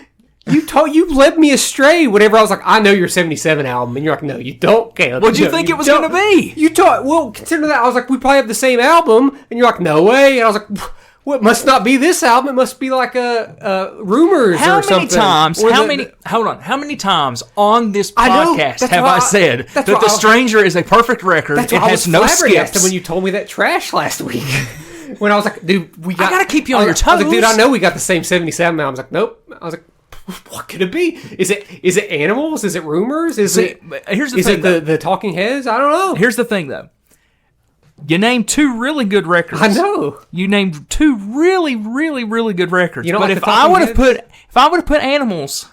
led me astray whenever I was like, I know your 77 album, and you're like, no, you don't, Caleb. What'd you think it was going to be? Well, consider that. I was like, we probably have the same album, and you're like, no way. And I was like, well, it must not be this album. It must be like Rumors or something. How many times on this podcast have I said that The Stranger is a perfect record? It has no skips. When you told me that trash last week. When I was like, dude, I got to keep you on your toes. I was like, dude, I know we got the same 77 album. I was like, nope. I was like, what could it be? Is it Animals? Is it Rumors? Is it the Talking Heads? I don't know. Here's the thing, though. You named 2 really good records. I know. You named 2 really, really, really good records. You know, but like if I would have put Animals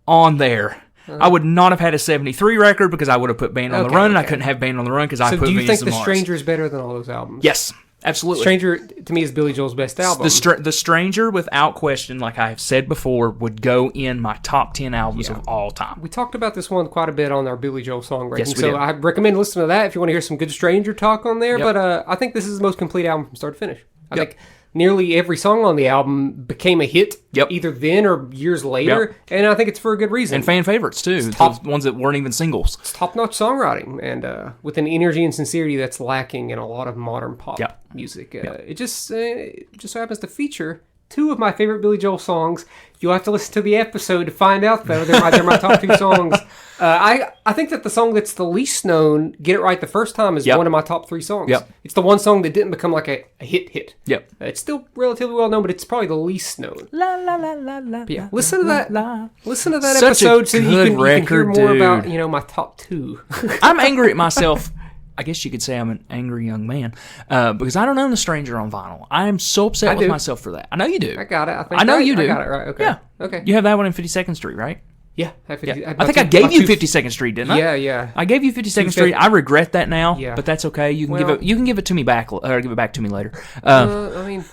on there, I would not have had a 73 record because I would have put Band on the Run, and I couldn't have Band on the Run because I put Venus and Mars. So do you think The Stranger is better than all those albums? Yes. Absolutely. Stranger, to me, is Billy Joel's best album. The Stranger, without question, like I have said before, would go in my top 10 albums of all time. We talked about this one quite a bit on our Billy Joel song rating. Yes, we did. I recommend listening to that if you want to hear some good Stranger talk on there. Yep. But I think this is the most complete album from start to finish. I think nearly every song on the album became a hit, either then or years later, and I think it's for a good reason. And fan favorites, too, the ones that weren't even singles. It's top-notch songwriting, and with an energy and sincerity that's lacking in a lot of modern pop music. It just so happens to feature 2 of my favorite Billy Joel songs. You'll have to listen to the episode to find out, though. They're my top 2 songs. I think that the song that's the least known, Get It Right the First Time, is one of my top 3 songs. It's the one song that didn't become like a hit. It's still relatively well known, but it's probably the least known. La la la la la. Yeah, listen to that. Listen to that episode so you can hear more about my top 2. I'm angry at myself. I guess you could say I'm an angry young man because I don't own The Stranger on vinyl. I am so upset with myself for that. I know you do. I got it. I know you do. I got it right. Okay. Yeah. Okay. You have that one in 52nd Street, right? Yeah. I think I gave you 52nd Street, didn't I? Yeah. I gave you 52nd Street. I regret that now, but that's okay. You can give it to me back, or give it back to me later. I mean,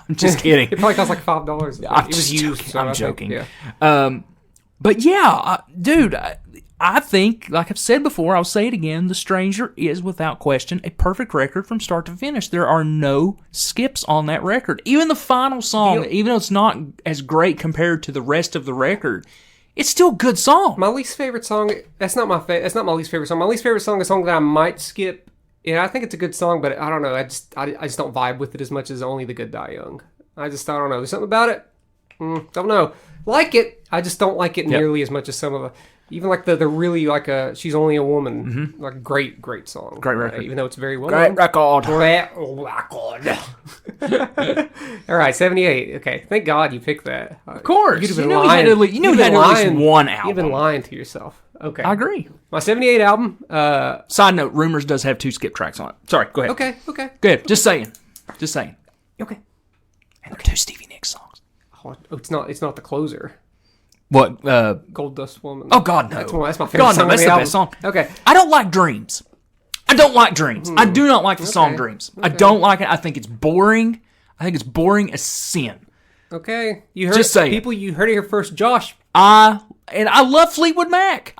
I'm just kidding. It probably cost like $5. It was used. So I'm joking. But yeah, dude. I think, like I've said before, I'll say it again, The Stranger is, without question, a perfect record from start to finish. There are no skips on that record. Even the final song, even though it's not as great compared to the rest of the record, it's still a good song. My least favorite song, that's not my least favorite song. My least favorite song is a song that I might skip. Yeah, I think it's a good song, but I don't know. I just don't vibe with it as much as Only the Good Die Young. I don't know. There's something about it. Don't know. Like it. I just don't like it nearly as much as some of the... Even like the really like She's Only a Woman, like great song. Great record. Even though it's very well known. Great record. All right, 78. Okay, thank God you picked that. Of course. You'd have been lying. You knew you had at least one album. You've been lying to yourself. Okay. I agree. My 78 album. Side note, Rumors does have 2 skip tracks on it. Sorry, go ahead. Okay. Go ahead. Just saying. Okay. And they're 2 Stevie Nicks songs. Oh, it's not the closer. What? Gold Dust Woman. Oh, God, no. That's my favorite God, song. no, that's the best song. Okay. I don't like Dreams. I don't like Dreams. I do not like the song Dreams. I don't like it. I think it's boring. I think it's boring as sin. Okay. You heard Just say people. You heard it here first, Josh. I love Fleetwood Mac.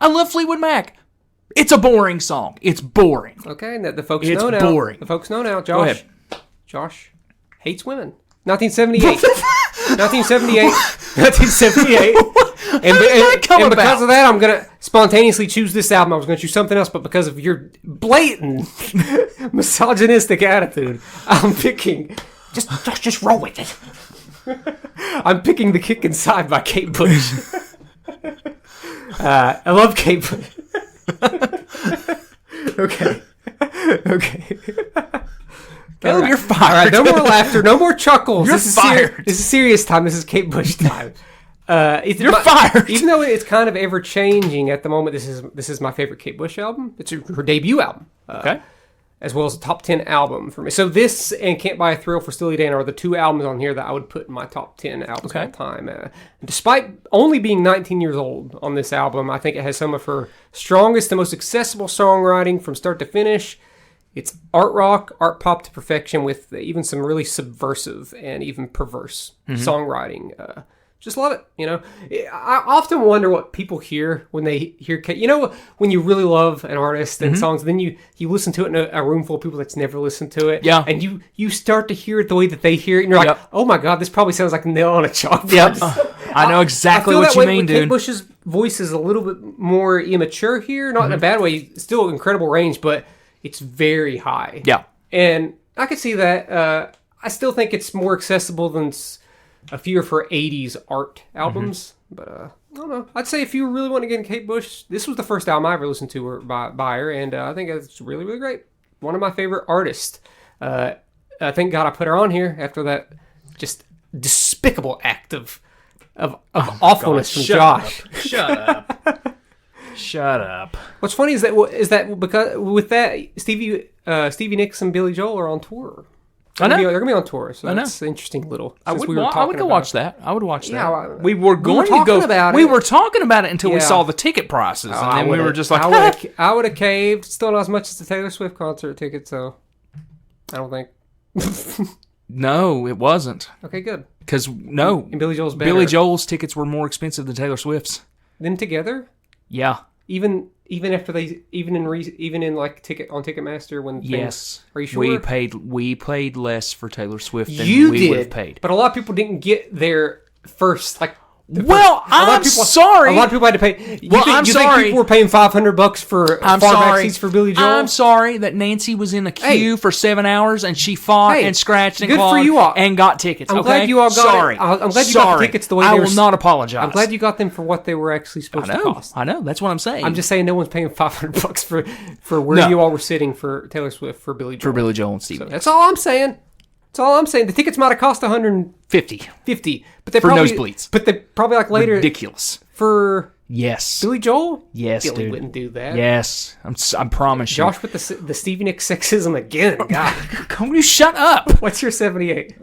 It's a boring song. It's boring. Okay, and the folks It's know now. boring. The folks know now. Josh. Go ahead. Josh hates women. 1978. 1978. And because of that, I'm going to spontaneously choose this album. I was going to choose something else, but because of your blatant misogynistic attitude, I'm picking... Just roll with it. I'm picking The Kick Inside by Kate Bush. I love Kate Bush. Okay. Caleb, you're fired. All right, no more laughter, no more chuckles. You're this fired. This is serious time. This is Kate Bush time. You're fired. Even though it's kind of ever changing at the moment, this is my favorite Kate Bush album. It's her debut album. Okay. As well as a top 10 album for me. So this and Can't Buy a Thrill for Steely Dan are the two albums on here that I would put in my top 10 albums of all time. Despite only being 19 years old on this album, I think it has some of her strongest and most accessible songwriting from start to finish. It's art rock, art pop to perfection with even some really subversive and even perverse songwriting. Just love it, you know. I often wonder what people hear when they hear Kate. You know, when you really love an artist and songs, then you listen to it in a room full of people that's never listened to it. Yeah. And you start to hear it the way that they hear it, and you're like, oh my God, this probably sounds like a nail on a chalkboard. Yep. I know exactly what you mean, dude. Kate Bush's voice is a little bit more immature here, not in a bad way. Still incredible range, but it's very high. Yeah. And I could see that. I still think it's more accessible than a few of her 80s art albums. But I don't know. I'd say if you really want to get into Kate Bush, this was the first album I ever listened to her by her, and I think it's really, really great. One of my favorite artists. Thank God I put her on here after that just despicable act of awfulness from Josh. Shut up. What's funny is that because with that Stevie Nicks and Billy Joel are on tour. They're going to be on tour, so that's an interesting little. I would go watch that. I would watch that. Yeah, we were going to go about it. We were talking about it until we saw the ticket prices, and then we were just like, I would have caved. Still not as much as the Taylor Swift concert ticket, so I don't think. No, it wasn't. Okay, good. Because and Billy Joel's better. Billy Joel's tickets were more expensive than Taylor Swift's. Them together? Yeah. Even after even in like Ticketmaster when are you sure we paid less for Taylor Swift than we would have paid. But a lot of people didn't get there first. Like, I'm sorry. A lot of people had to pay. I'm sorry. Think people were paying $500 for far seats for Billy Joel? I'm sorry that Nancy was in a queue for 7 hours and she fought and scratched and clawed for you all. and got tickets. I'm glad you all got it. I'm glad you got the tickets the way they were. I will not apologize. I'm glad you got them for what they were actually supposed to cost. I know. That's what I'm saying. I'm just saying no one's paying $500 for where you all were sitting for Taylor Swift for Billy Joel. For Billy Joel and Stevie. So that's all I'm saying. The tickets might have cost $150, but they for probably nosebleeds. But they probably like later ridiculous for Billy Joel. Yes, Billy dude. wouldn't do that. Yes, I promise you. Josh with the Stevie Nicks sexism again. God, come you shut up. What's your 78?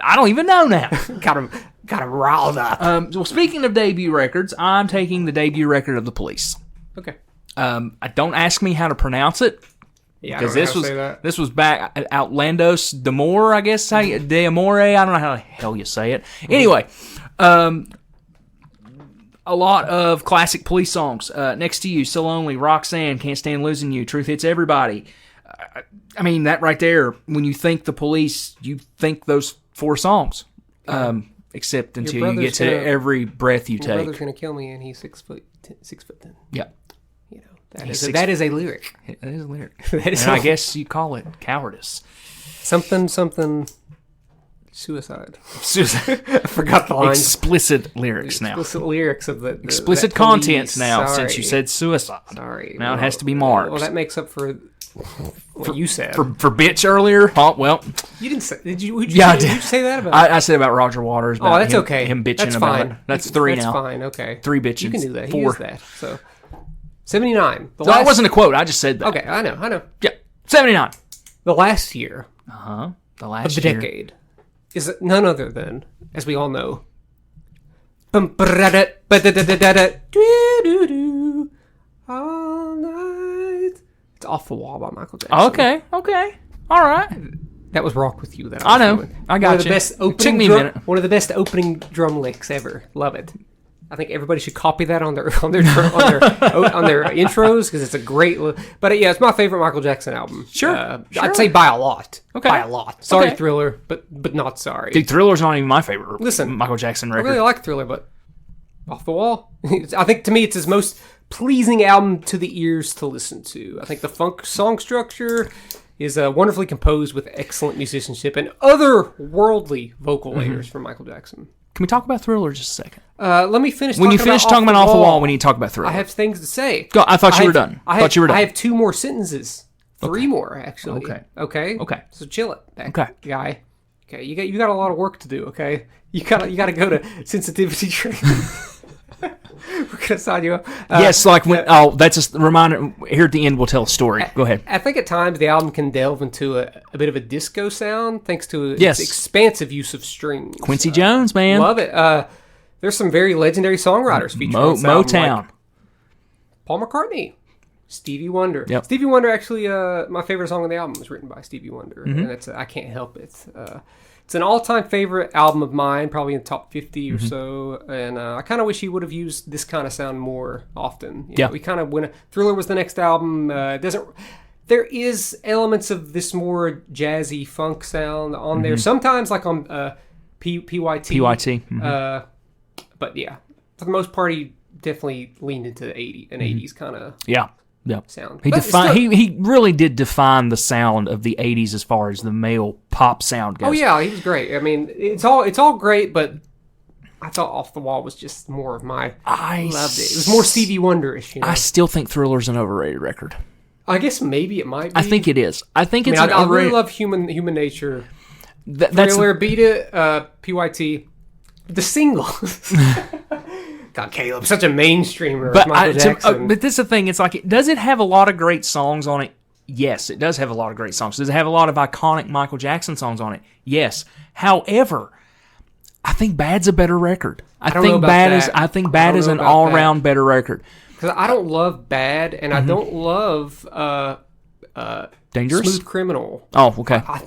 I don't even know now. got him riled up. Well, speaking of debut records, I'm taking the debut record of The Police. Okay. Don't ask me how to pronounce it. Yeah, because this was back Outlandos d'Amore, I guess. D'Amore, I don't know how the hell you say it. Anyway, a lot of classic Police songs. Next to You, So Lonely, Roxanne, Can't Stand Losing You, Truth Hits Everybody. I mean, that right there, when you think The Police, you think those 4 songs. Except until you get to Every Breath You Take. Your brother's going to kill me, and he's 6 foot 10. Yeah. That is a lyric. It is a lyric. I guess you call it cowardice. Something. Suicide. I forgot the lines. Explicit lyrics now. Explicit lyrics of the explicit content now. Sorry. Since you said suicide. Sorry. Now it has to be marked. Well, that makes up for what you said. For bitch earlier. Oh, well. You didn't say. Did you? Yeah, I did. Did you say that about? I said about Roger Waters. About that's okay. Him bitching that's about fine. it. That's 3 now. That's fine. Okay. 3 bitches. You can do that. 4. He is that. So. 79. That wasn't a quote. I just said that. Okay, I know. Yeah, 79. The last year. The last of the decade is none other than, as we all know, All night. It's Off the Wall by Michael Jackson. Okay. All right. That was Rock With You. That I know. Doing. I got one of you. The best It took me a minute. One of the best opening drum licks ever. Love it. I think everybody should copy that on their intros because it's a great. But yeah, it's my favorite Michael Jackson album. Sure. I'd say by a lot. Okay. By a lot. Sorry, Okay. Thriller, but not sorry. Dude, Thriller's not even my favorite. Listen, Michael Jackson I record. really like Thriller, but Off the Wall. I think to me it's his most pleasing album to the ears to listen to. I think the funk song structure is wonderfully composed with excellent musicianship and otherworldly vocal layers from Michael Jackson. Can we talk about Thriller just a second? Let me finish. When you finish talking about Off the Wall, we need to talk about Thriller. I have things to say. Go. I thought you were done. I thought you were done. I have 2 more sentences. 3 more actually. Okay. So chill it, guy. Okay, you got a lot of work to do. Okay, you gotta go to sensitivity training. We're gonna sign you up. Yes, like when. That's a reminder. Here at the end, we'll tell a story. Go ahead. I think at times the album can delve into a bit of a disco sound thanks to its expansive use of strings. Quincy Jones, man, love it. There's some very legendary songwriters featured on this album, Motown, like Paul McCartney, Stevie Wonder. Yep. Stevie Wonder actually, my favorite song on the album was written by Stevie Wonder, and it's I Can't Help It. It's an all-time favorite album of mine, probably in the top 50 or so, and I kind of wish he would have used this kind of sound more often. You know, we kind of Thriller was the next album. There is elements of this more jazzy funk sound on there. Sometimes, like on PYT. PYT. But yeah, for the most part, he definitely leaned into the 80s kind of sound. He really did define the sound of the 80s as far as the male pop sound goes. Oh yeah, he was great. I mean, it's all great, but I thought Off the Wall was just more of my. I loved it. It was more Stevie Wonder-ish. You know? I still think Thriller's an overrated record. I guess maybe it might be. I think it is. I think it's. I really love Human Nature. Thriller, Beat It, PYT, the singles. God, Caleb, such a mainstreamer. But Michael Jackson. But this is the thing. It's like, does it have a lot of great songs on it? Yes, it does have a lot of great songs. Does it have a lot of iconic Michael Jackson songs on it? Yes. However, I think Bad's a better record. I think Bad is an all-around better record. Because I don't love Bad, and I don't love Dangerous? Smooth Criminal. Oh, okay. I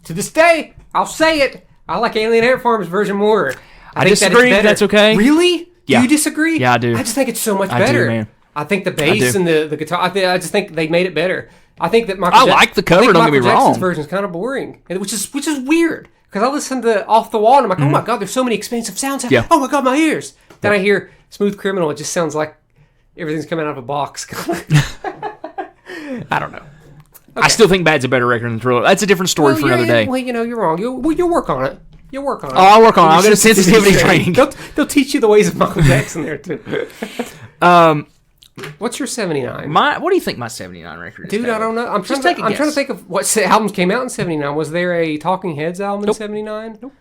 to this day, I'll say it. I like Alien Ant Farm's version more. I disagree. That's okay. Really? Yeah. Do you disagree? Yeah, I do. I just think it's so much better. I do, man. I think the bass and the guitar. I just think they made it better. I think that I like the cover. Don't get me wrong. Michael Jackson's version is kind of boring, which is weird because I listen to Off the Wall and I'm like, oh my god, there's so many expensive sounds. Yeah. Oh my god, my ears. Then I hear Smooth Criminal. It just sounds like everything's coming out of a box. I don't know. Okay. I still think Bad's a better record than Thriller. That's a different story for another day. Well, you're wrong. You'll work on it. You'll work on it. Oh, I'll work on it. I'll get a sensitivity training. They'll teach you the ways of Michael Jackson there, too. What's your 79? What do you think my 79 record is? Dude, I don't know. I'm trying to think of what albums came out in 79. Was there a Talking Heads album in 79? Nope.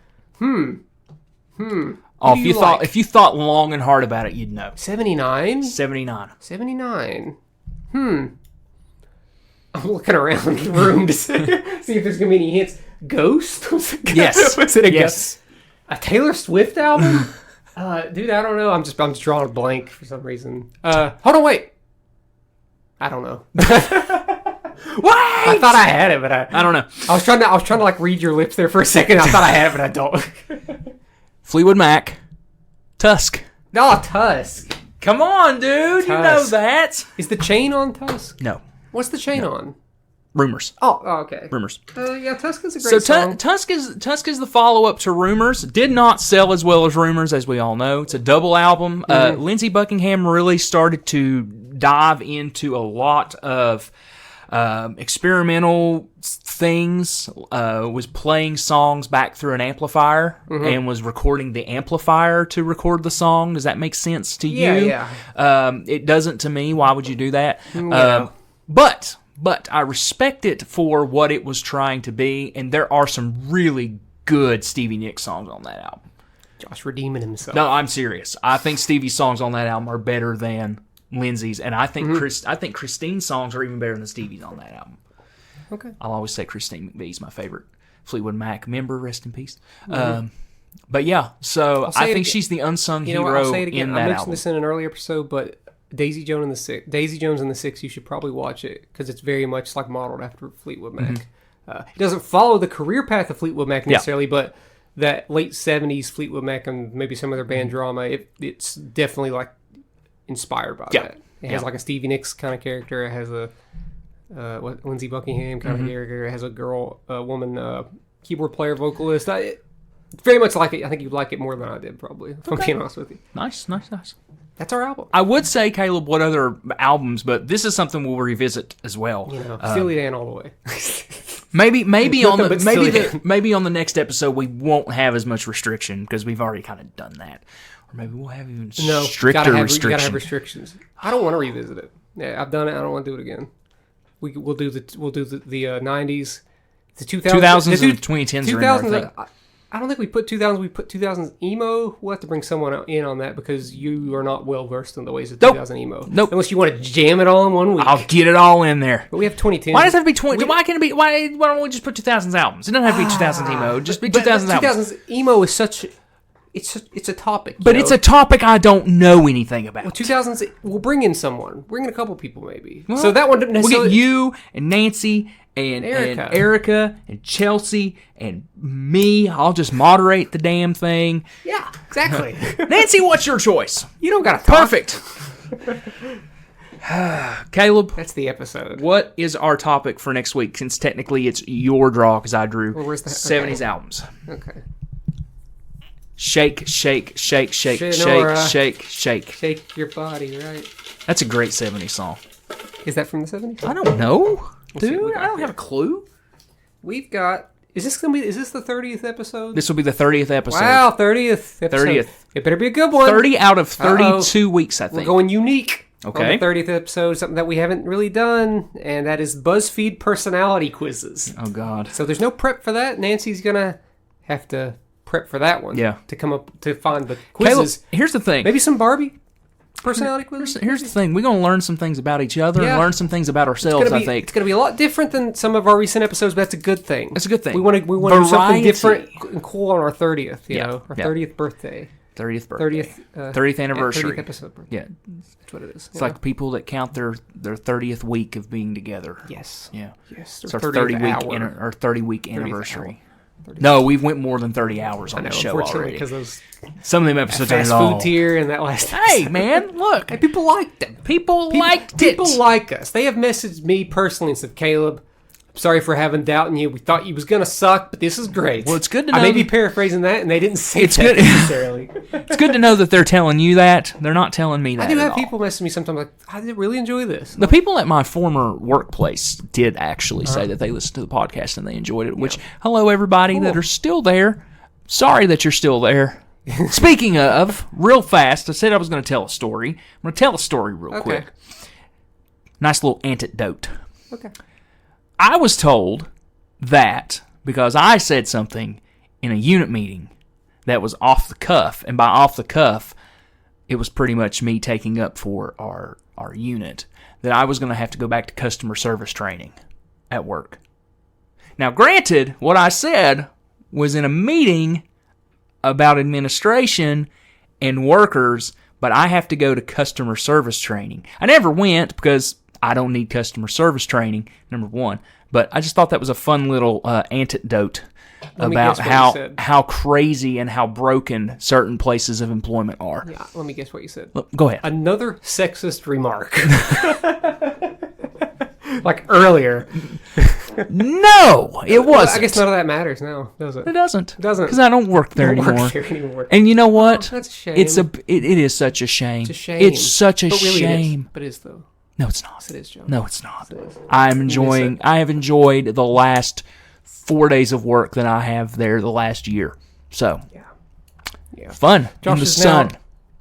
Oh, if you thought long and hard about it, you'd know. 79? 79. I'm looking around the room to see if there's going to be any hints. Ghost? Yes. Was it a Ghost? A Taylor Swift album? Dude, I don't know. I'm just drawing a blank for some reason. Hold on, wait. I don't know. What? I thought I had it, but I don't know. I was trying to like read your lips there for a second. I thought I had it, but I don't. Fleetwood Mac. Tusk. No, Tusk. Come on, dude. Tusk. You know that. Is the chain on Tusk? No. What's the chain on? Rumors. Oh, okay. Rumors. Yeah, Tusk is a great song. Tusk is the follow-up to Rumors. Did not sell as well as Rumors, as we all know. It's a double album. Lindsey Buckingham really started to dive into a lot of experimental things. Was playing songs back through an amplifier and was recording the amplifier to record the song. Does that make sense to you? Yeah. It doesn't to me. Why would you do that? Yeah. But I respect it for what it was trying to be, and there are some really good Stevie Nicks songs on that album. Josh redeeming himself. No, I'm serious. I think Stevie's songs on that album are better than Lindsey's, and I think Christine's songs are even better than Stevie's on that album. Okay. I'll always say Christine McVie's my favorite Fleetwood Mac member. Rest in peace. But yeah, so I think again. she's the unsung You know what? hero I'll say it again. in I that mentioned album. this in an earlier episode, but Daisy Jones and the Six. You should probably watch it because it's very much like modeled after Fleetwood Mac. It doesn't follow the career path of Fleetwood Mac necessarily, but that late '70s Fleetwood Mac and maybe some of their band drama, it's definitely like inspired by that. It has like a Stevie Nicks kind of character. It has a Lindsey Buckingham kind of character. It has a woman keyboard player, vocalist. Very much like it. I think you'd like it more than I did, probably, if I'm being honest with you. Nice. That's our album. I would say, Caleb, what other albums, but this is something we'll revisit as well. Steely Dan all the way. Maybe on Nothing but Steely Dan. maybe on the next episode we won't have as much restriction because we've already kind of done that, or maybe we'll have even stricter restrictions. You gotta have restrictions. I don't want to revisit it. Yeah, I've done it. I don't want to do it again. We'll do the 90s, the 2000s and 2010s. 2000s. I don't think we put 2000s. We put 2000s emo. We'll have to bring someone in on that because you are not well versed in the ways of 2000 emo. Nope. Unless you want to jam it all in 1 week. I'll get it all in there. But we have 2010. Why does it have to be 20? Why can't it be? Why don't we just put 2000s albums? It doesn't have to be 2000s emo. Just be 2000s albums. 2000s emo is such. It's a topic. But it's a topic I don't know anything about. Well, 2000s. We'll bring in someone. Bring in a couple people maybe. Well, so that one didn't we'll necessarily. get you and Nancy. And Erica and Chelsea and me. I'll just moderate the damn thing. Yeah, exactly. Nancy, what's your choice? You don't got to talk. Perfect. Caleb, that's the episode. What is our topic for next week? Since technically it's your draw because I drew 70s albums. Okay. Shake, shake, shake, shake, Shenora. shake, shake. Shake your body, right? That's a great 70s song. Is that from the 70s? I don't know. Dude, I don't have a clue. We've got. Is this the 30th episode? This will be the 30th episode. Wow, 30th episode. 30th. It better be a good one. 30 out of 32 weeks, I think. We're going unique. Okay. On the 30th episode, something that we haven't really done, and that is BuzzFeed personality quizzes. Oh, God. So there's no prep for that. Nancy's going to have to prep for that one. Yeah. To come up to find the quizzes. Caleb, here's the thing. Maybe some Barbie personality quizzes. Here's the thing. We're going to learn some things about each other and learn some things about ourselves, I think. It's going to be a lot different than some of our recent episodes, but that's a good thing. That's a good thing. We want to do something different and cool on our 30th, you know, our 30th birthday. 30th birthday. 30th anniversary. 30th episode birthday. Yeah. That's what it is. It's like people that count their 30th week of being together. Yes. Yeah. Yes. It's our 30-week anniversary. 30th. No, we've went more than 30 hours on the show already. Because those some of them episodes fast food tier and that last Hey, man, look. Hey, people liked them. People liked it. People like us. They have messaged me personally and said, Caleb, sorry for having doubt in you. We thought you was going to suck, but this is great. Well, it's good to know. I may be paraphrasing that, and they didn't say that necessarily. It's good to know that they're telling you that. They're not telling me that. I do have people message me sometimes like, I did really enjoy this. The people at my former workplace did actually say that they listened to the podcast and they enjoyed it, which, hello, everybody that are still there. Sorry that you're still there. Speaking of, real fast, I said I was going to tell a story. I'm going to tell a story real quick. Nice little anecdote. Okay. I was told that because I said something in a unit meeting that was off the cuff, and by off the cuff, it was pretty much me taking up for our unit, that I was going to have to go back to customer service training at work. Now, granted, what I said was in a meeting about administration and workers, but I have to go to customer service training. I never went because I don't need customer service training, number one. But I just thought that was a fun little anecdote about how crazy and how broken certain places of employment are. Yeah, let me guess what you said. Go ahead. Another sexist remark. Like earlier. No, it wasn't. Well, I guess none of that matters now, does it? It doesn't. It doesn't. Because I don't work there anymore. And you know what? Oh, that's a shame. It is such a shame. It's a shame. It's such a really shame. But it is, though. No, it's not. Yes, it is, Joe. No, it's not. I have enjoyed the last 4 days of work that I have there the last year. So, yeah. Fun. Josh in the is sun. Now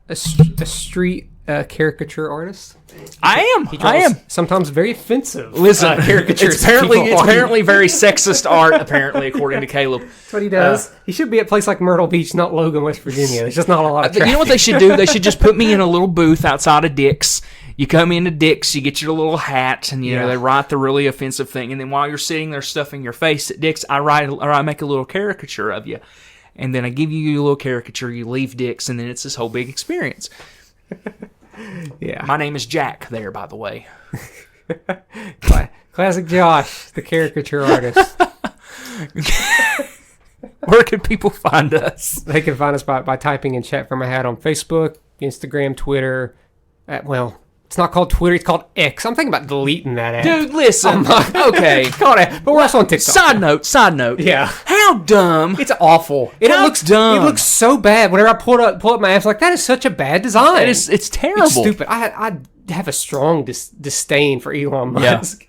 a street caricature artist. I am. Sometimes very offensive. Listen, caricatures. It's apparently very sexist art, apparently, according to Caleb. That's what he does. He should be at a place like Myrtle Beach, not Logan, West Virginia. There's just not a lot of traffic. You know what they should do? They should just put me in a little booth outside of Dick's. You come into Dick's, you get your little hat, and you know they write the really offensive thing. And then while you're sitting there stuffing your face at Dick's, I make a little caricature of you. and then I give you a little caricature, you leave dicks, and then it's this whole big experience. Yeah. My name is Jack there, by the way. Classic Josh, the caricature artist. Where can people find us? They can find us by typing in Chat From a Hat on Facebook, Instagram, Twitter. It's not called Twitter, it's called X. I'm thinking about deleting that app. Dude, listen. Okay. Call it, but we're also on TikTok. Side note. Yeah. How dumb. It's awful. It looks dumb. It looks so bad. Whenever I pull up my apps, like, that is such a bad design. It's terrible. It's stupid. I have a strong disdain for Elon Musk. Yeah.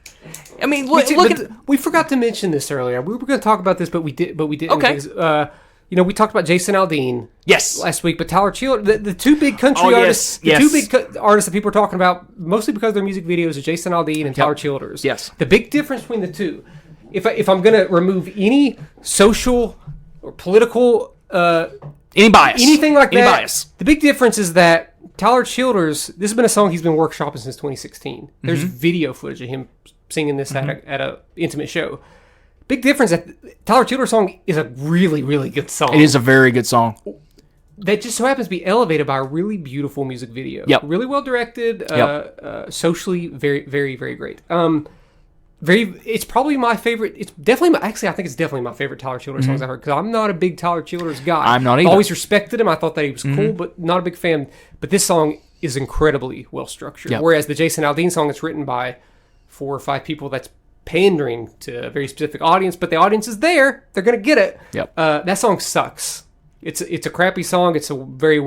I mean, look at... We forgot to mention this earlier. We were going to talk about this, but we didn't. Okay. Because, we talked about Jason Aldean last week, but Tyler Childers, the two big country artists, two big artists that people are talking about, mostly because of their music videos, is Jason Aldean and Tyler Childers. Yes. The big difference between the two, if I'm going to remove any social or political... any bias. Anything like any that. Bias. The big difference is that Tyler Childers, this has been a song he's been workshopping since 2016. There's video footage of him singing this at a intimate show. Big difference that Tyler Childers' song is a really, really good song. It is a very good song. That just so happens to be elevated by a really beautiful music video. Yep. Really well directed. Socially, very, very, very great. It's probably my favorite. It's definitely I think it's definitely my favorite Tyler Childers songs I've heard, because I'm not a big Tyler Childers guy. I'm not either. I've always respected him. I thought that he was cool, but not a big fan. But this song is incredibly well structured. Yep. Whereas the Jason Aldean song is written by 4 or 5 people that's pandering to a very specific audience, but the audience is there. They're going to get it. Yep. That song sucks. It's a crappy song. It's a very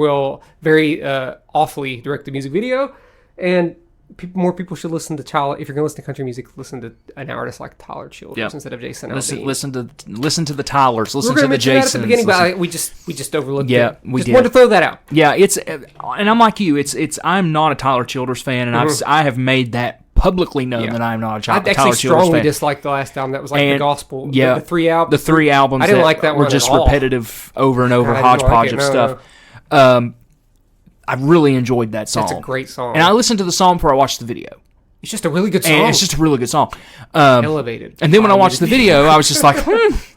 awfully directed music video, and more people should listen to Tyler. If you're going to listen to country music, listen to an artist like Tyler Childers instead of Jason Aldean. Listen to the Tylers. Listen to the Jasons. That at the beginning, but we just overlooked it. Yeah, we did. Wanted to throw that out. Yeah, and I'm like you. I'm not a Tyler Childers fan, and I have made that publicly known that I'm not a Tyler Childers fan. I actually strongly disliked the last album. That was like the gospel. Yeah, the 3 albums. The 3 albums. I didn't like that one were just at all. repetitive over and over, hodgepodge of stuff. I really enjoyed that song. It's a great song. And I listened to the song before I watched the video. It's just a really good song. And it's just a really good song. Elevated. And then when I watched the video, I was just like,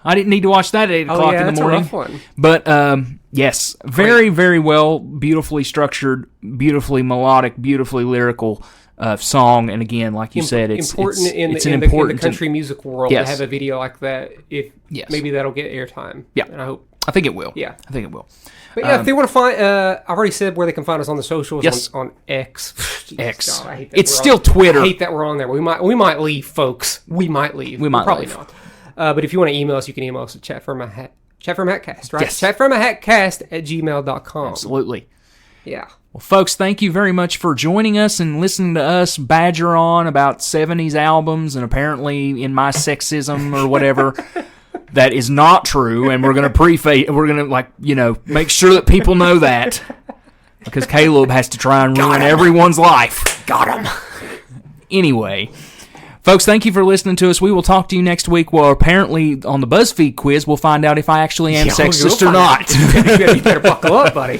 I didn't need to watch that at 8 o'clock in the morning. That's a rough one. But yes, very, very well, beautifully structured, beautifully melodic, beautifully lyrical song. And again, like you said, it's important in the country music world to have a video like that. Maybe that'll get airtime. Yeah. And I think it will. Yeah. I think it will. But yeah, if they want to find, I've already said where they can find us on the socials. On X. X. God, I hate that it's still Twitter. I hate that we're on there. We might leave, folks. We might leave. We might probably leave. not. But if you want to email us, you can email us at chatfromhatcast, right? Yes. chatfromhatcast@gmail.com. Absolutely. Yeah. Well, folks, thank you very much for joining us and listening to us badger on about 70s albums and apparently in my sexism or whatever. That is not true, and we're going to make sure that people know that, because Caleb has to try and ruin everyone's life. Got him. Anyway, folks, thank you for listening to us. We will talk to you next week. Well, apparently on the BuzzFeed quiz, we'll find out if I actually am sexist or not. You better buckle up, buddy.